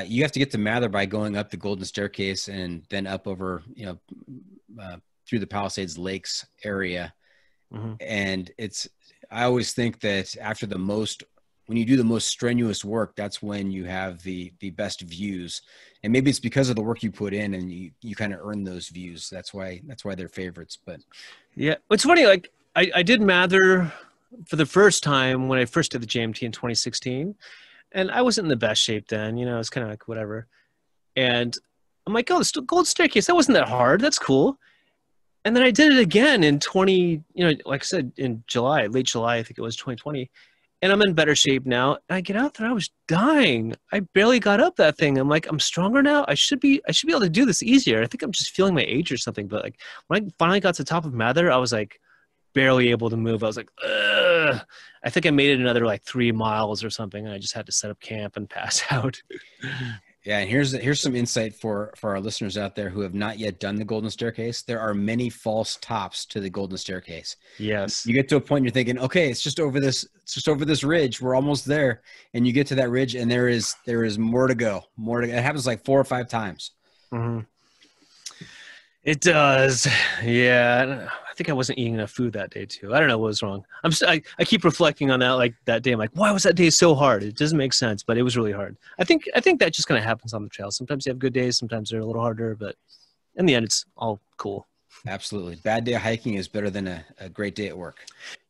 You have to get to Mather by going up the Golden Staircase and then up over, you know, through the Palisades Lakes area. Mm-hmm. And I always think that after the most when you do the most strenuous work, that's when you have the best views. And maybe it's because of the work you put in, and you kind of earn those views. That's why they're favorites. But yeah, it's funny. Like I did Mather for the first time when I first did the JMT in 2016, and I wasn't in the best shape then. You know, it's kind of like whatever. And I'm like, oh, this Golden Staircase, that wasn't that hard. That's cool. And then I did it again in like I said, in July, late July, I think it was 2020. And I'm in better shape now. And I get out there, I was dying. I barely got up that thing. I'm like, I'm stronger now. I should be able to do this easier. I think I'm just feeling my age or something. But like when I finally got to the top of Mather, I was like barely able to move. I was like, ugh. I think I made it another like 3 miles or something. And I just had to set up camp and pass out. Yeah, and here's some insight for our listeners out there who have not yet done the Golden Staircase. There are many false tops to the Golden Staircase. Yes. You get to a point, you're thinking, okay, it's just over this ridge. We're almost there. And you get to that ridge, and there is more to go. It happens like 4 or 5 times. Mm-hmm. It does. Yeah. I think I wasn't eating enough food that day too. I don't know what was wrong. I keep reflecting on that, like that day. I'm like, why was that day so hard? It doesn't make sense, but it was really hard. I think that just kind of happens on the trail. Sometimes you have good days. Sometimes they're a little harder, but in the end, it's all cool. Absolutely. Bad day of hiking is better than a great day at work.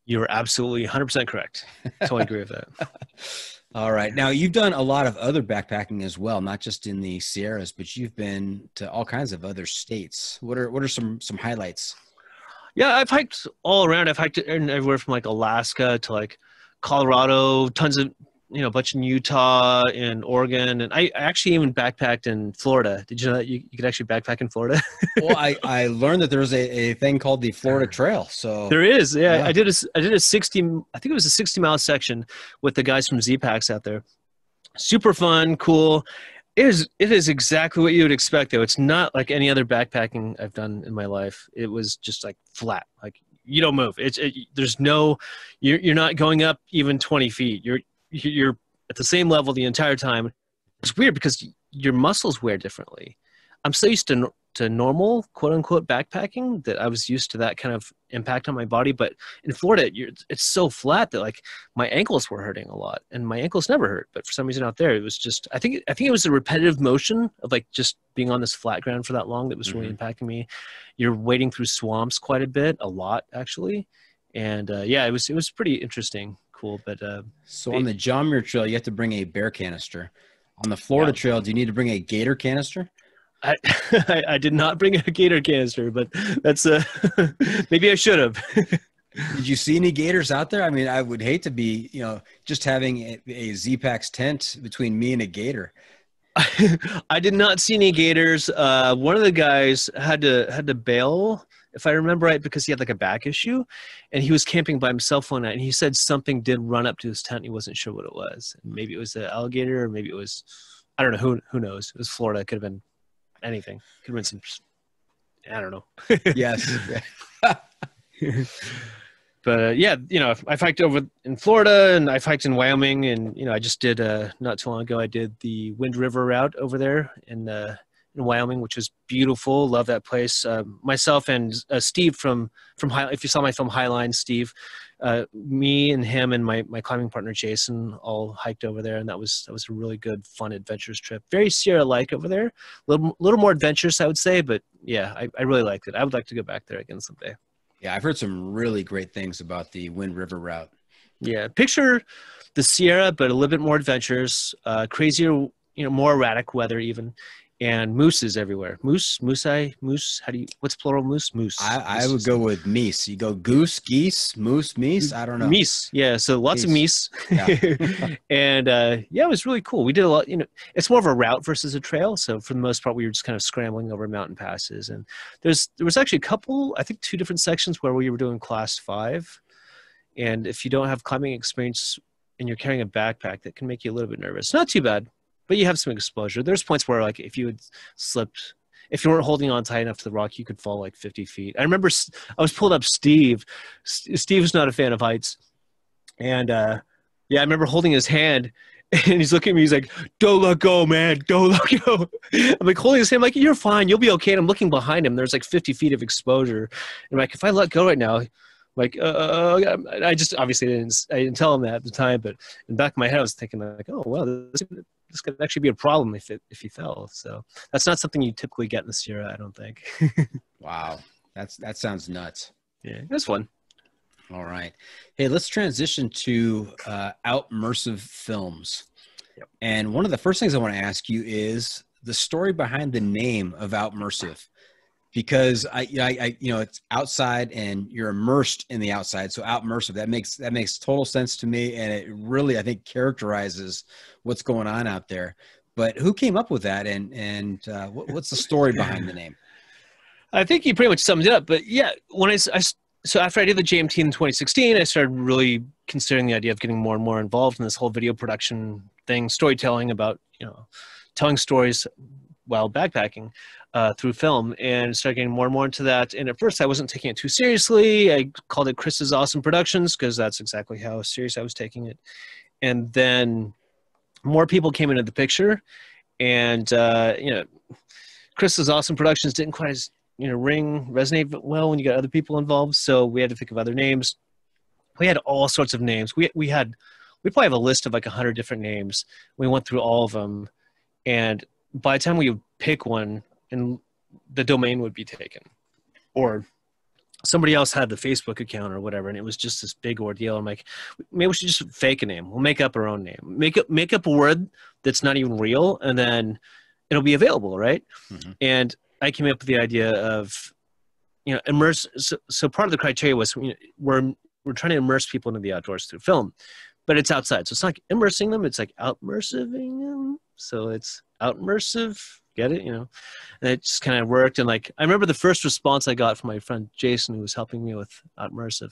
You're absolutely 100% correct. Totally agree with that. All right. Now, you've done a lot of other backpacking as well, not just in the Sierras, but you've been to all kinds of other states. What are some highlights? Yeah, I've hiked all around. I've hiked everywhere from like Alaska to like Colorado, tons of, a bunch in Utah and Oregon. And I actually even backpacked in Florida. Did you know that you could actually backpack in Florida? Well, I learned that there's a thing called the Florida Trail. So there is. Yeah. I did a 60, I think it was a 60-mile section with the guys from Z-Packs out there. Super fun, cool. It is exactly what you would expect, though. It's not like any other backpacking I've done in my life. It was just like flat. Like you don't move. There's no, you're not going up even 20 feet. You're at the same level the entire time. It's weird because your muscles wear differently. I'm so used to normal, quote unquote, backpacking that I was used to that kind of impact on my body. But in Florida, it's so flat that like my ankles were hurting a lot, and my ankles never hurt. But for some reason out there, it was just, I think it was the repetitive motion of like just being on this flat ground for that long that was really impacting me. You're wading through swamps quite a lot actually. And yeah, it was pretty interesting. Cool. But so on the John Muir Trail, you have to bring a bear canister. On the Florida Trail, do you need to bring a gator canister? I did not bring a gator canister, but that's maybe I should have. Did you see any gators out there? I mean, I would hate to be, just having a Z-Packs tent between me and a gator. I did not see any gators. One of the guys had to bail, if I remember right, because he had like a back issue, and he was camping by himself one night, and he said something did run up to his tent. And he wasn't sure what it was. Maybe it was an alligator, or maybe it was, I don't know. Who knows? It was Florida. It could have been anything. Could have been some, I don't know. Yes. But yeah, I've hiked over in Florida, and I've hiked in Wyoming, and I just did not too long ago, I did the Wind River route over there in Wyoming, which was beautiful. Love that place. Myself and Steve from Highline, if you saw my film Highline, Steve, me and him and my climbing partner Jason all hiked over there, and that was a really good, fun, adventurous trip. Very Sierra-like over there, little more adventurous, I would say, but yeah, I really liked it. I would like to go back there again someday. Yeah, I've heard some really great things about the Wind River route. Yeah, picture the Sierra, but a little bit more adventurous, crazier, more erratic weather even. And mooses everywhere. Moose. What's plural moose? Moose. I would go with meese. You go goose, geese, moose, meese. I don't know. Meese. Yeah. So lots of meese. Yeah. And yeah, it was really cool. We did a lot, it's more of a route versus a trail. So for the most part, we were just kind of scrambling over mountain passes. And there was actually a couple, I think 2 different sections where we were doing class 5. And if you don't have climbing experience and you're carrying a backpack, that can make you a little bit nervous. Not too bad. But you have some exposure. There's points where, like, if you had slipped, if you weren't holding on tight enough to the rock, you could fall like 50 feet. I remember I was pulling up Steve. Steve's not a fan of heights. And, yeah, I remember holding his hand, and he's looking at me. He's like, don't let go, man. Don't let go. I'm like holding his hand. I'm like, you're fine. You'll be okay. And I'm looking behind him. There's like 50 feet of exposure. And I'm like, if I let go right now, Like, I just obviously I didn't tell him that at the time, but in the back of my head, I was thinking like, oh, well, this could actually be a problem if he fell. So that's not something you typically get in the Sierra, I don't think. Wow. That sounds nuts. Yeah, it was fun. All right. Hey, let's transition to Outmersive Films. Yep. And one of the first things I want to ask you is the story behind the name of Outmersive, because I it's outside and you're immersed in the outside. So Outmersive, that makes total sense to me. And it really, I think, characterizes what's going on out there. But who came up with that? And what's the story behind the name? I think you pretty much summed it up. But yeah, so after I did the JMT in 2016, I started really considering the idea of getting more and more involved in this whole video production thing, storytelling about, telling stories while backpacking through film, and started getting more and more into that. And at first I wasn't taking it too seriously. I called it Chris's Awesome Productions because that's exactly how serious I was taking it. And then more people came into the picture, and, Chris's Awesome Productions didn't quite resonate well when you got other people involved. So we had to think of other names. We had all sorts of names. We probably have a list of like 100 different names. We went through all of them. And by the time we would pick one, and the domain would be taken, or somebody else had the Facebook account or whatever. And it was just this big ordeal. I'm like, maybe we should just fake a name. We'll make up our own name, make up a word that's not even real. And then it'll be available. Right. Mm-hmm. And I came up with the idea of, immerse. So part of the criteria was we're trying to immerse people into the outdoors through film, but it's outside. So it's not like immersing them. It's like outmersiving them. So it's outmersive. Get it? And it just kind of worked. And like, I remember the first response I got from my friend Jason, who was helping me with Outmersive.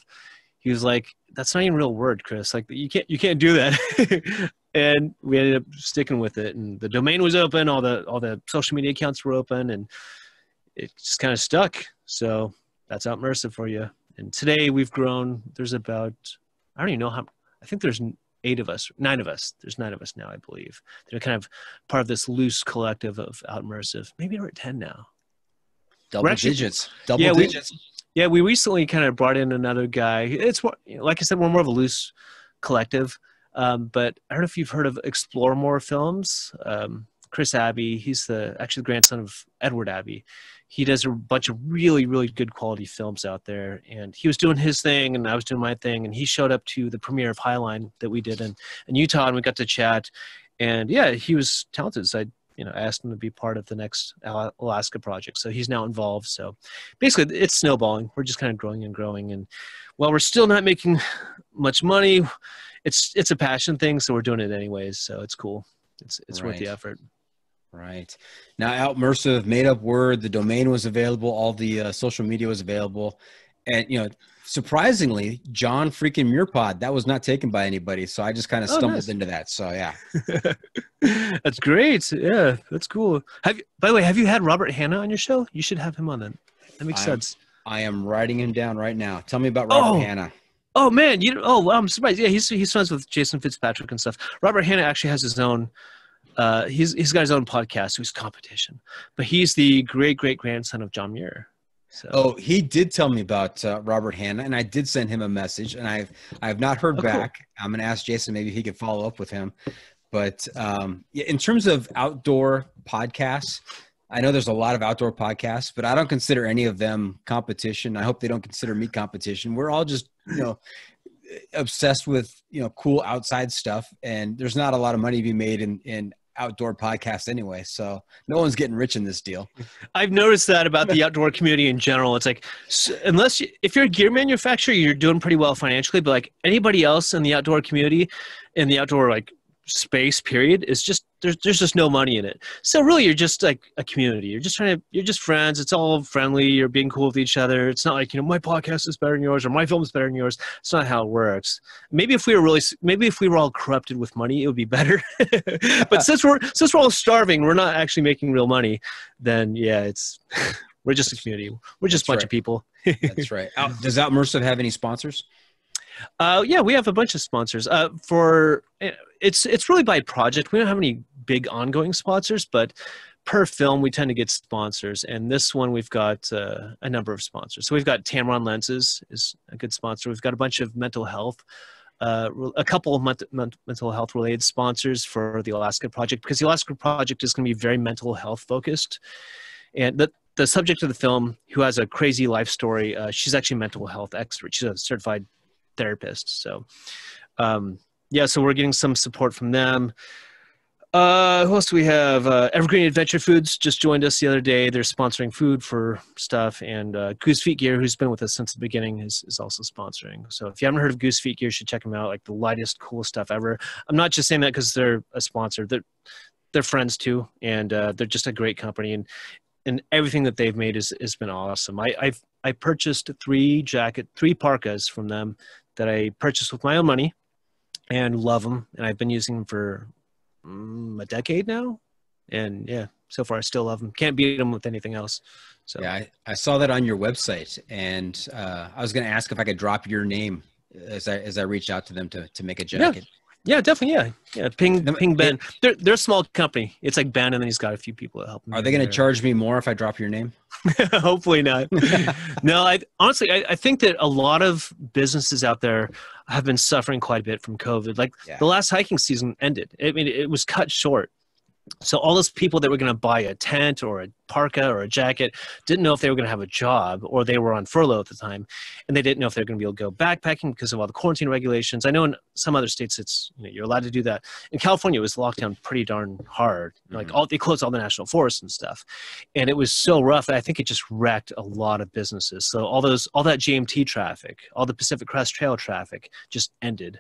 He was like, "That's not even a real word, Chris. Like, you can't do that." And we ended up sticking with it. And the domain was open. All the social media accounts were open, and it just kind of stuck. So that's Outmersive for you. And today we've grown. There's about, I don't even know how, I think there's 9 of us. There's 9 of us now, I believe. They're kind of part of this loose collective of Outmersive. Maybe we're at 10 now. Double digits. We recently kind of brought in another guy. It's more, like I said, we're more of a loose collective. But I don't know if you've heard of Explore More Films. Chris Abbey, he's actually the grandson of Edward Abbey. He does a bunch of really, really good quality films out there. And he was doing his thing and I was doing my thing. And he showed up to the premiere of Highline that we did in Utah, and we got to chat. And yeah, he was talented. So I asked him to be part of the next Alaska project. So he's now involved. So basically it's snowballing. We're just kind of growing and growing. And while we're still not making much money, it's a passion thing. So we're doing it anyways. So it's cool. It's right. Worth the effort. Right. Now, Outmersive, made up word, the domain was available, all the social media was available. And, surprisingly, John freaking Muir Pod, that was not taken by anybody. So I just kind of stumbled into that. So, yeah. That's great. Yeah, that's cool. By the way, have you had Robert Hanna on your show? You should have him on then. That makes sense. I am writing him down right now. Tell me about Robert Hanna. Oh, man. Wow, I'm surprised. Yeah, he's friends with Jason Fitzpatrick and stuff. Robert Hanna actually has his own he's got his own podcast, who's competition, but he's the great grandson of John Muir. So. He did tell me about Robert Hanna, and I did send him a message, and I have not heard back. Cool. I'm going to ask Jason maybe he could follow up with him. But in terms of outdoor podcasts, I know there's a lot of outdoor podcasts, but I don't consider any of them competition. I hope they don't consider me competition. We're all just obsessed with cool outside stuff, and there's not a lot of money to be made in outdoor podcast anyway, so no one's getting rich in this deal. I've noticed that about the outdoor community in general. It's like, if you're a gear manufacturer, you're doing pretty well financially, but like anybody else in the outdoor community, in the outdoor like space period, is just there's just no money in it. So really, you're just like a community. You're just friends. It's all friendly. You're being cool with each other. It's not like my podcast is better than yours or my film is better than yours. It's not how it works. Maybe if we were all corrupted with money, it would be better. But since we're all starving, we're not actually making real money. Then yeah, we're just a community. We're just a bunch of people. That's right. Does Outmersive have any sponsors? Yeah, we have a bunch of sponsors. It's really by project. We don't have any big ongoing sponsors, but per film, we tend to get sponsors. And this one, we've got a number of sponsors. So we've got Tamron Lenses is a good sponsor. We've got a bunch of mental health, a couple of mental health related sponsors for the Alaska Project, because the Alaska Project is going to be very mental health focused. And the subject of the film, who has a crazy life story, she's actually a mental health expert. She's a certified therapist. So, yeah, so we're getting some support from them. Who else do we have? Evergreen Adventure Foods just joined us the other day. They're sponsoring food for stuff. And Goose Feet Gear, who's been with us since the beginning, is also sponsoring. So if you haven't heard of Goose Feet Gear, you should check them out. Like the lightest, coolest stuff ever. I'm not just saying that because they're a sponsor. They're friends too. And they're just a great company. And everything that they've made has been awesome. I purchased 3 parkas from them that I purchased with my own money and love them. And I've been using them for a decade now. And yeah, so far I still love them. Can't beat them with anything else. So yeah, I saw that on your website, and I was going to ask if I could drop your name as I reached out to them to make a jacket. Yeah, definitely. Yeah. Ping Ben. They're a small company. It's like Ben, and then he's got a few people that help him. Are they going to charge me more if I drop your name? Hopefully not. No, honestly, I think that a lot of businesses out there have been suffering quite a bit from COVID. Like the last hiking season ended. I mean, it was cut short. So all those people that were going to buy a tent or a parka or a jacket didn't know if they were going to have a job, or they were on furlough at the time, and they didn't know if they were going to be able to go backpacking because of all the quarantine regulations. I know in some other states you're allowed to do that. In California, it was locked down pretty darn hard. Like they closed all the national forests and stuff, and it was so rough that I think it just wrecked a lot of businesses. So all that GMT traffic, all the Pacific Crest Trail traffic just ended.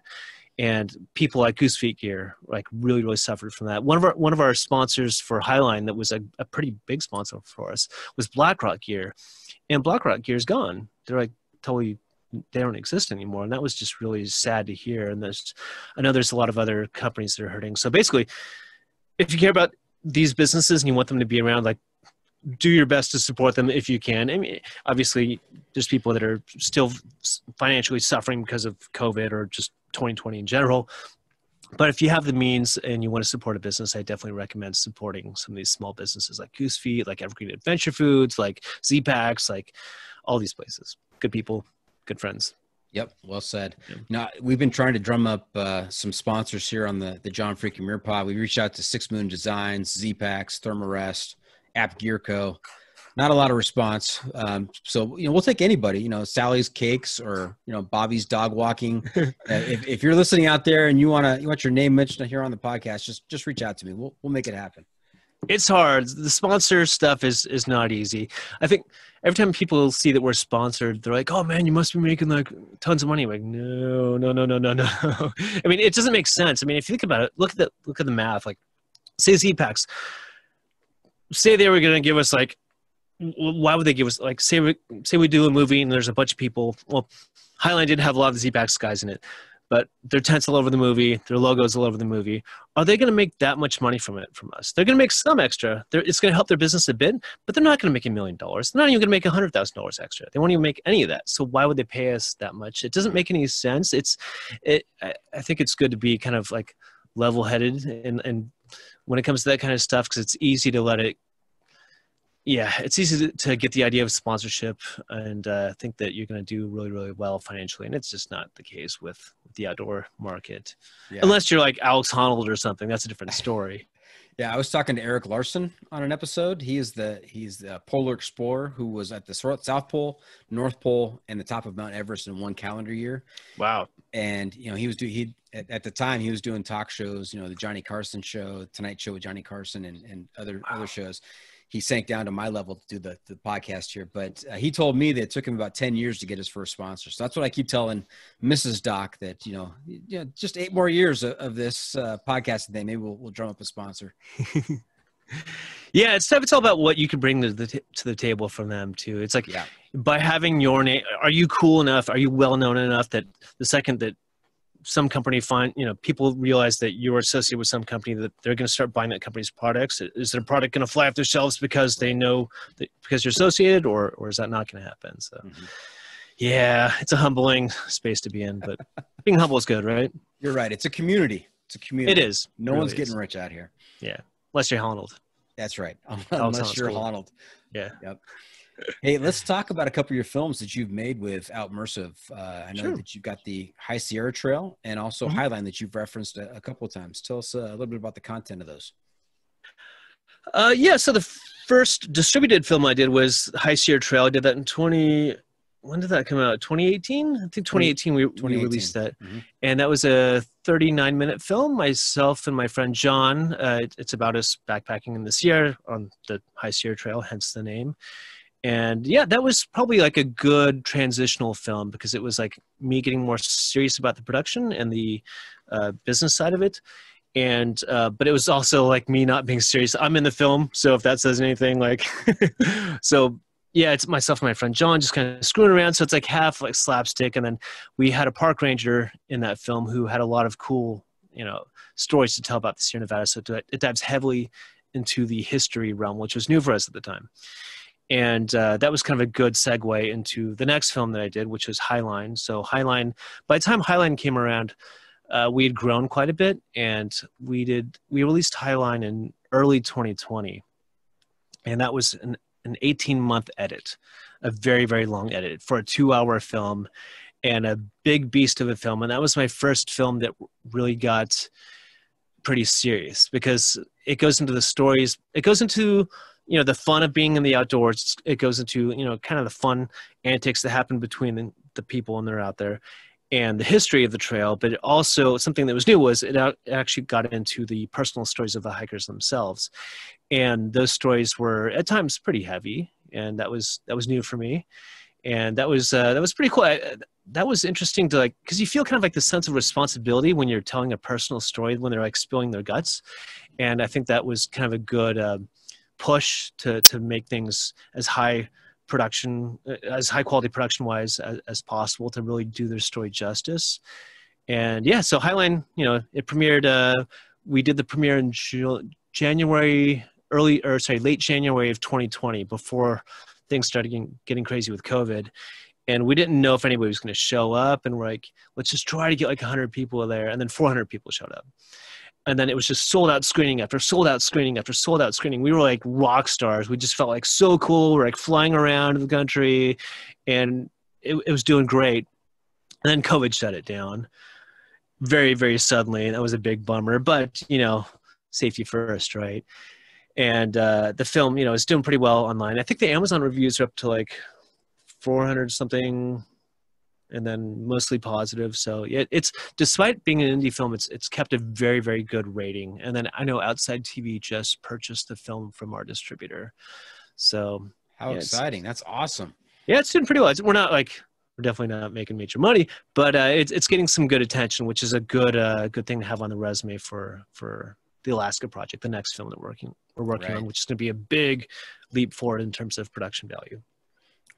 And people like Goose Feet Gear like really, really suffered from that. One of our sponsors for Highline that was a pretty big sponsor for us was BlackRock Gear, and BlackRock Gear is gone. They're like totally, they don't exist anymore, and that was just really sad to hear. And I know there's a lot of other companies that are hurting. So basically, if you care about these businesses and you want them to be around, like do your best to support them if you can. I mean, obviously, there's people that are still financially suffering because of COVID or just 2020 in general. But if you have the means and you want to support a business, I definitely recommend supporting some of these small businesses like Goose Feet, like Evergreen Adventure Foods, like Z-Packs, like all these places. Good people, good friends. Yep, well said. Yeah. Now, we've been trying to drum up some sponsors here on the John Freaking Muir Pod. We reached out to 6 Moon Designs, Z-Packs, Thermarest, App Gear Co. Not a lot of response. So, we'll take anybody, Sally's Cakes or, Bobby's Dog Walking. If you're listening out there and you want your name mentioned here on the podcast, just reach out to me. We'll make it happen. It's hard. The sponsor stuff is not easy. I think every time people see that we're sponsored, they're like, "Oh man, you must be making like tons of money." I'm like, no. I mean, it doesn't make sense. I mean, if you think about it, look at the math. Like, say Z-Packs. Say they were going to give us like, why would they give us like, say we do a movie and there's a bunch of people. Well, Highline didn't have a lot of the Z-Packs guys in it, but their tents all over the movie, their logos all over the movie. Are they going to make that much money from us? They're going to make some extra. It's going to help their business a bit, but they're not going to make $1 million. They're not even going to make $100,000 extra. They won't even make any of that. So why would they pay us that much? It doesn't make any sense. I think it's good to be kind of like level-headed and when it comes to that kind of stuff, because it's easy to let it. Yeah, it's easy to get the idea of sponsorship and think that you're going to do really, really well financially. And it's just not the case with the outdoor market. Yeah. Unless you're like Alex Honnold or something. That's a different story. Yeah, I was talking to Eric Larson on an episode. He's the polar explorer who was at the South Pole, North Pole, and the top of Mount Everest in one calendar year. Wow. And, at the time he was doing talk shows, the Johnny Carson show, Tonight Show with Johnny Carson and other shows. He sank down to my level to do the podcast here, but he told me that it took him about 10 years to get his first sponsor. So that's what I keep telling Mrs. Doc, that, just 8 more years of this podcast today. Maybe we'll drum up a sponsor. Yeah. It's all about what you can bring to the table from them too. It's like, by having your name, are you cool enough? Are you well known enough that the second that some company people realize that you're associated with some company, that they're going to start buying that company's products? Is their product going to fly off their shelves because they know that because you're associated, or is that not going to happen? So, yeah, it's a humbling space to be in, but being humble is good, right? You're right. It's a community. It's a community. It is. No one's getting rich out here. Yeah. Unless you're Honnold. That's right. That Unless sounds you're cool. Honnold. Yeah. Yep. Hey, let's talk about a couple of your films that you've made with Outmersive. I know Sure. that you've got the High Sierra Trail and also Mhm. Highline that you've referenced a couple of times. Tell us a little bit about the content of those. Yeah, so the first distributed film I did was High Sierra Trail. I did that in when did that come out? 2018? I think 2018 we 2018. released that. Mm-hmm. And that was a 39-minute film. Myself and my friend John, it's about us backpacking in the Sierra on the High Sierra Trail, hence the name. And yeah, that was probably like a good transitional film because it was like me getting more serious about the production and the business side of it. And but it was also like me not being serious. I'm in the film, so if that says anything, like so yeah, it's myself and my friend John just kind of screwing around. So it's like half like slapstick, and then we had a park ranger in that film who had a lot of cool, stories to tell about the Sierra Nevada. So it dives heavily into the history realm, which was new for us at the time. And that was kind of a good segue into the next film that I did, which was Highline. So Highline, by the time Highline came around, we had grown quite a bit, and we released Highline in early 2020, and that was an 18-month edit, a very, very long edit for a 2-hour film and a big beast of a film. And that was my first film that really got pretty serious because it goes into the stories. It goes into, the fun of being in the outdoors. It goes into, kind of the fun antics that happen between the people when they're out there and the history of the trail. But it also, something that was new was it actually got into the personal stories of the hikers themselves. And those stories were at times pretty heavy. And that was new for me. And that was pretty cool. That was interesting to because you feel kind of like the sense of responsibility when you're telling a personal story when they're like spilling their guts. And I think that was kind of a good push to make things as high quality production wise as possible to really do their story justice. And yeah, so Highline, it premiered, we did the premiere in late January of 2020 before things started getting crazy with COVID. And we didn't know if anybody was going to show up, and we're like, let's just try to get like 100 people there. And then 400 people showed up. And then it was just sold out screening after sold out screening after sold out screening. We were like rock stars. We just felt like so cool. We're like flying around the country, and it was doing great. And then COVID shut it down very, very suddenly. And that was a big bummer, but safety first, right? And the film, is doing pretty well online. I think the Amazon reviews are up to like 400 something, and then mostly positive. So yeah, it's, despite being an indie film, it's kept a very, very good rating. And then I know Outside TV just purchased the film from our distributor. So how exciting. That's awesome. Yeah, it's doing pretty well. We're definitely not making major money, but it's getting some good attention, which is a good thing to have on the resume for the Alaska project, the next film that we're working on, which is going to be a big leap forward in terms of production value.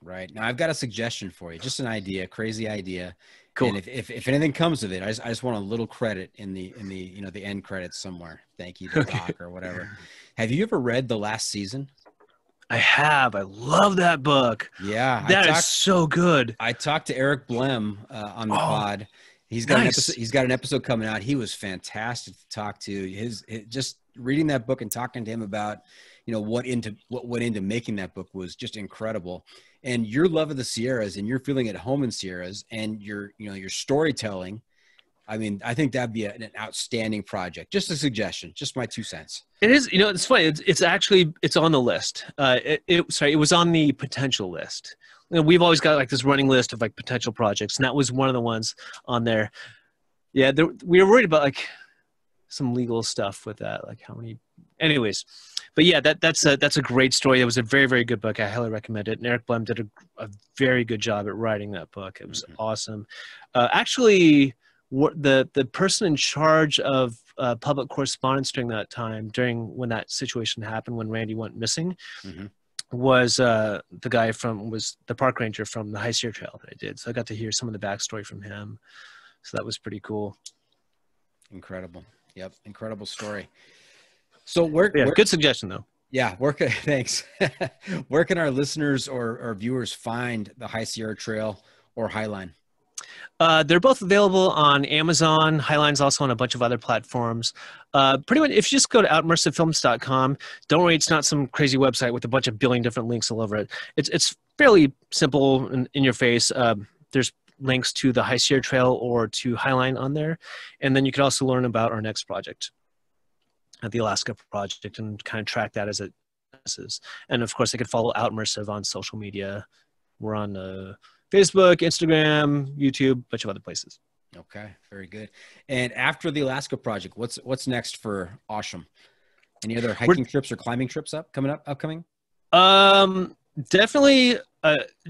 Right. Now I've got a suggestion for you, just an idea, crazy idea. Cool. And if anything comes of it, I just want a little credit in the the end credits somewhere. Thank you to Doc or whatever. Have you ever read The Last Season? I have. I love that book. Yeah. That is so good. I talked to Eric Blem on the pod. He's got an episode coming out. He was fantastic to talk to. Just reading that book and talking to him about, what went into making that book was just incredible. And your love of the Sierras and you're feeling at home in Sierras and your storytelling. I mean, I think that'd be an outstanding project. Just a suggestion, just my 2 cents. It is, it's funny. It's on the list. It was on the potential list. We've always got like this running list of like potential projects, and that was one of the ones on there. Yeah, we were worried about like some legal stuff with that, like how many. Anyways, but yeah, that's a great story. It was a very, very good book. I highly recommend it. And Eric Blem did a very good job at writing that book. It was awesome. Actually, the person in charge of public correspondence during that time, when that situation happened, when Randy went missing. Was the guy was the park ranger from the High Sierra Trail that I did. So I got to hear some of the backstory from him. So that was pretty cool. Incredible. Yep. Incredible story. So good suggestion though. Yeah. Thanks. Where can our listeners or viewers find the High Sierra Trail or Highline? They're both available on Amazon. Highline's also on a bunch of other platforms. Pretty much, if you just go to outmersivefilms.com, don't worry, it's not some crazy website with a bunch of billion different links all over it. It's fairly simple in your face. There's links to the High Sierra Trail or to Highline on there. And then you can also learn about our next project, the Alaska project, and kind of track that as it is. And of course, they could follow Outmersive on social media. We're on Facebook, Instagram, YouTube, a bunch of other places. Okay, very good. And after the Alaska project, what's next for Osham? Any other hiking trips or climbing trips upcoming? Definitely.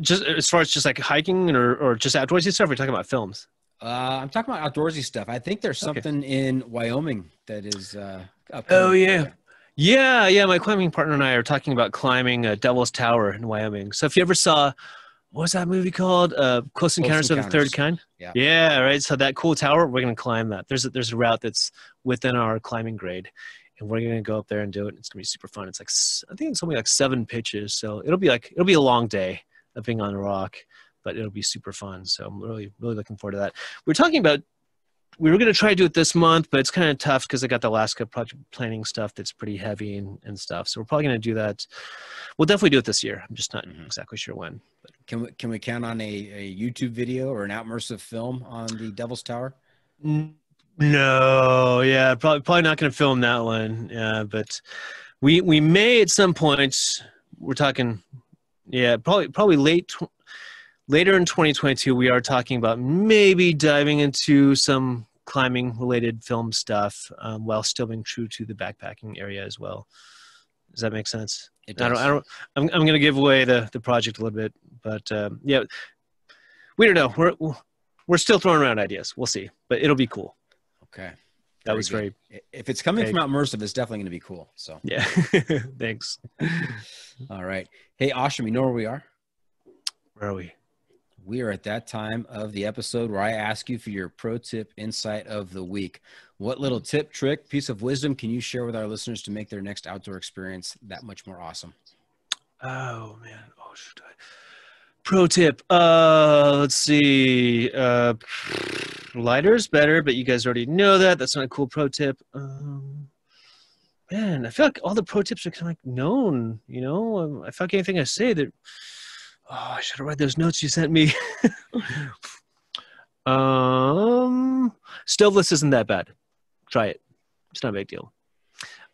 Just as far as just like hiking or just outdoorsy stuff. We're talking about films. I'm talking about outdoorsy stuff. I think there's something in Wyoming that is. Oh yeah. Yeah. My climbing partner and I are talking about climbing Devil's Tower in Wyoming. So if you ever saw, what was that movie called? Close Encounters of the Third Kind. Yeah. Right. So that cool tower, we're gonna climb that. There's a route that's within our climbing grade, and we're gonna go up there and do it. It's gonna be super fun. It's like, I think it's only like 7 pitches, so it'll be a long day of being on a rock, but it'll be super fun. So I'm really looking forward to that. We were going to try to do it this month, but it's kind of tough because I got the Alaska project planning stuff that's pretty heavy and stuff. So we're probably going to do that. We'll definitely do it this year. I'm just not exactly sure when. But. Can we count on a YouTube video or an Outmersive film on the Devil's Tower? No, yeah, probably not going to film that one. Yeah, but we may at some point. We're talking, yeah, probably later in 2022, we are talking about maybe diving into some climbing related film stuff while still being true to the backpacking area as well. Does that make sense? It does. I'm going to give away the project a little bit, but yeah, we don't know. We're still throwing around ideas. We'll see, but it'll be cool. Okay. That was very. If it's coming from Outmersive, it's definitely going to be cool. So yeah, thanks. All right. Hey, Osham, you know where we are? Where are we? We are at that time of the episode where I ask you for your pro tip insight of the week. What little tip, trick, piece of wisdom can you share with our listeners to make their next outdoor experience that much more awesome? Oh man. Oh, should I? Pro tip. Let's see. Lighter's better, but you guys already know that. That's not a cool pro tip. Man, I feel like all the pro tips are kind of like known, you know? I feel like anything I say that, I should have read those notes you sent me. Stoveless isn't that bad. Try it. It's not a big deal.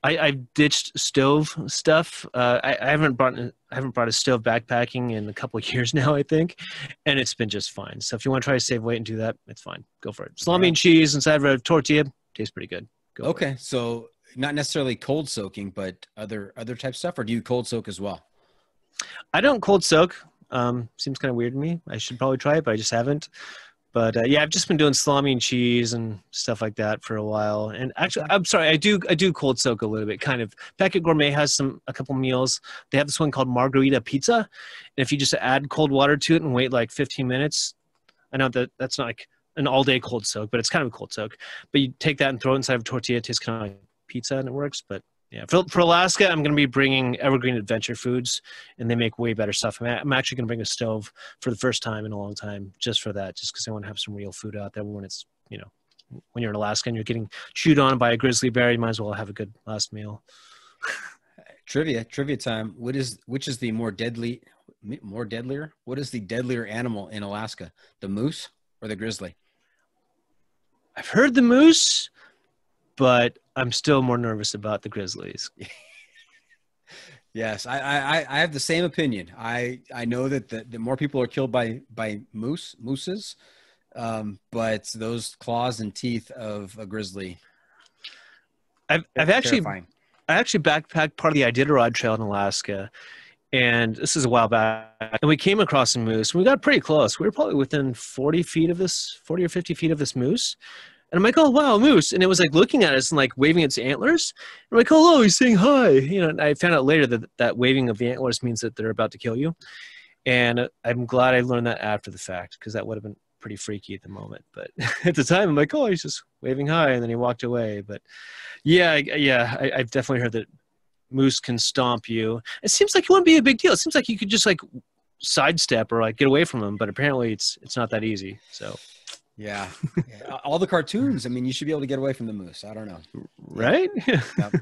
I've ditched stove stuff. I haven't brought a stove backpacking in a couple of years now, I think, and it's been just fine. So if you want to try to save weight and do that, it's fine. Go for it. Salami and cheese inside of a tortilla tastes pretty good. Okay, so not necessarily cold soaking, but other type stuff, or do you cold soak as well? I don't cold soak. Seems kind of weird to me. I should probably try it, but I just haven't. But yeah, I've just been doing salami and cheese and stuff like that for a while. And actually, I'm sorry, I do cold soak a little bit, kind of. Packet Gourmet has a couple meals. They have this one called Margarita Pizza. And if you just add cold water to it and wait like 15 minutes, I know that's not like an all-day cold soak, but it's kind of a cold soak. But you take that and throw it inside of a tortilla. It tastes kind of like pizza, and it works. But yeah, for Alaska, I'm going to be bringing Evergreen Adventure Foods, and they make way better stuff. I'm actually going to bring a stove for the first time in a long time, just for that, just because I want to have some real food out there when it's, you know, when you're in Alaska and you're getting chewed on by a grizzly bear, you might as well have a good last meal. Trivia time. Which is the more deadlier? What is the deadlier animal in Alaska, the moose or the grizzly? I've heard the moose, but I'm still more nervous about the grizzlies. Yes, I have the same opinion. I know that the more people are killed by mooses, but those claws and teeth of a grizzly. I actually backpacked part of the Iditarod Trail in Alaska, and this is a while back, and we came across a moose. We got pretty close. We were probably within 40 or 50 feet of this moose. And I'm like, oh, wow, a moose. And it was like looking at us and like waving its antlers. And I'm like, hello, he's saying hi. You know, and I found out later that waving of the antlers means that they're about to kill you. And I'm glad I learned that after the fact, because that would have been pretty freaky at the moment. But at the time, I'm like, oh, he's just waving hi. And then he walked away. But yeah, I've definitely heard that moose can stomp you. It seems like it wouldn't be a big deal. It seems like you could just like sidestep or like get away from them. But apparently it's not that easy. So. Yeah. All the cartoons. I mean, you should be able to get away from the moose. I don't know. Right? Yep.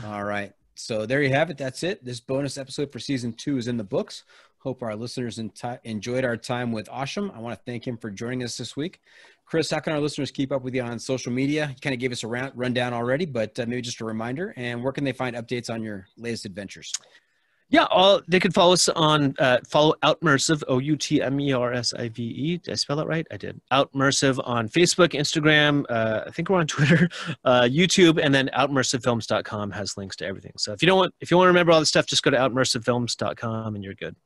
All right. So there you have it. That's it. This bonus episode for season 2 is in the books. Hope our listeners enjoyed our time with Asham. I want to thank him for joining us this week. Chris, how can our listeners keep up with you on social media? You kind of gave us a rundown already, but maybe just a reminder. And where can they find updates on your latest adventures? Yeah, they could follow us on follow Outmersive, Outmersive. Did I spell that right? I did. Outmersive on Facebook, Instagram. I think we're on Twitter, YouTube, and then outmersivefilms.com has links to everything. So if you want to remember all this stuff, just go to outmersivefilms.com and you're good.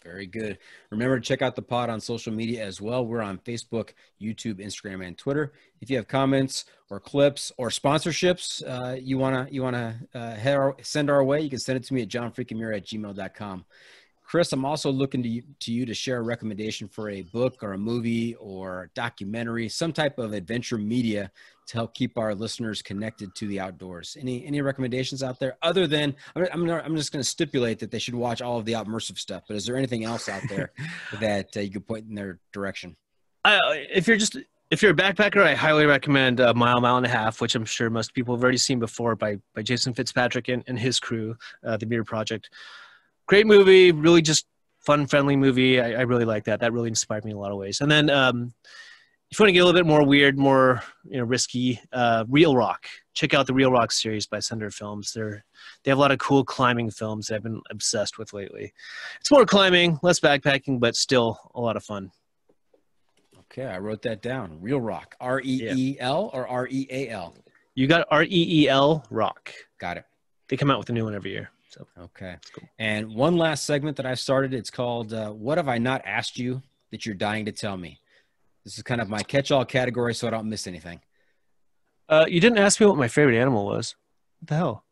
Very good. Remember to check out the pod on social media as well. We're on Facebook, YouTube, Instagram, and Twitter. If you have comments or clips or sponsorships you wanna send our way, you can send it to me at johnfreakinmuir@gmail.com. Chris, I'm also looking to you to share a recommendation for a book or a movie or documentary, some type of adventure media to help keep our listeners connected to the outdoors. Any recommendations out there other than, I'm just going to stipulate that they should watch all of the Outmersive stuff, but is there anything else out there that you could point in their direction? If you're a backpacker, I highly recommend Mile and a Half, which I'm sure most people have already seen before by Jason Fitzpatrick and his crew, the Mirror Project. Great movie, really just fun, friendly movie. I really like that. That really inspired me in a lot of ways. And then if you want to get a little bit more weird, more risky, Real Rock. Check out the Real Rock series by Thunder Films. They have a lot of cool climbing films that I've been obsessed with lately. It's more climbing, less backpacking, but still a lot of fun. Okay, I wrote that down. Real Rock. R-E-E-L or R-E-A-L? You got R-E-E-L, Rock. Got it. They come out with a new one every year. So okay. Cool. And one last segment that I've started, it's called What Have I Not Asked You That You're Dying to Tell Me? This is kind of my catch-all category so I don't miss anything. You didn't ask me what my favorite animal was. What the hell?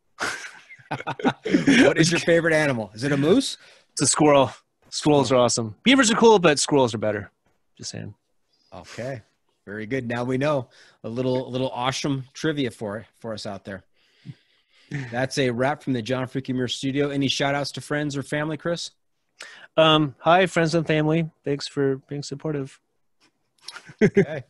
What is your favorite animal? Is it a moose? It's a squirrel. Squirrels are awesome. Beavers are cool, but squirrels are better. Just saying. Okay. Very good. Now we know a little awesome trivia for us out there. That's a wrap from the John Freaking Muir studio. Any shout outs to friends or family, Chris? Hi, friends and family. Thanks for being supportive. Okay.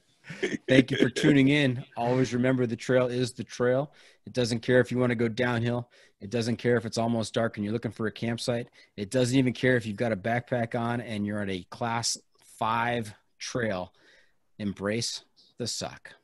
Thank you for tuning in. Always remember the trail is the trail. It doesn't care if you want to go downhill. It doesn't care if it's almost dark and you're looking for a campsite. It doesn't even care if you've got a backpack on and you're at a class 5 trail. Embrace the suck.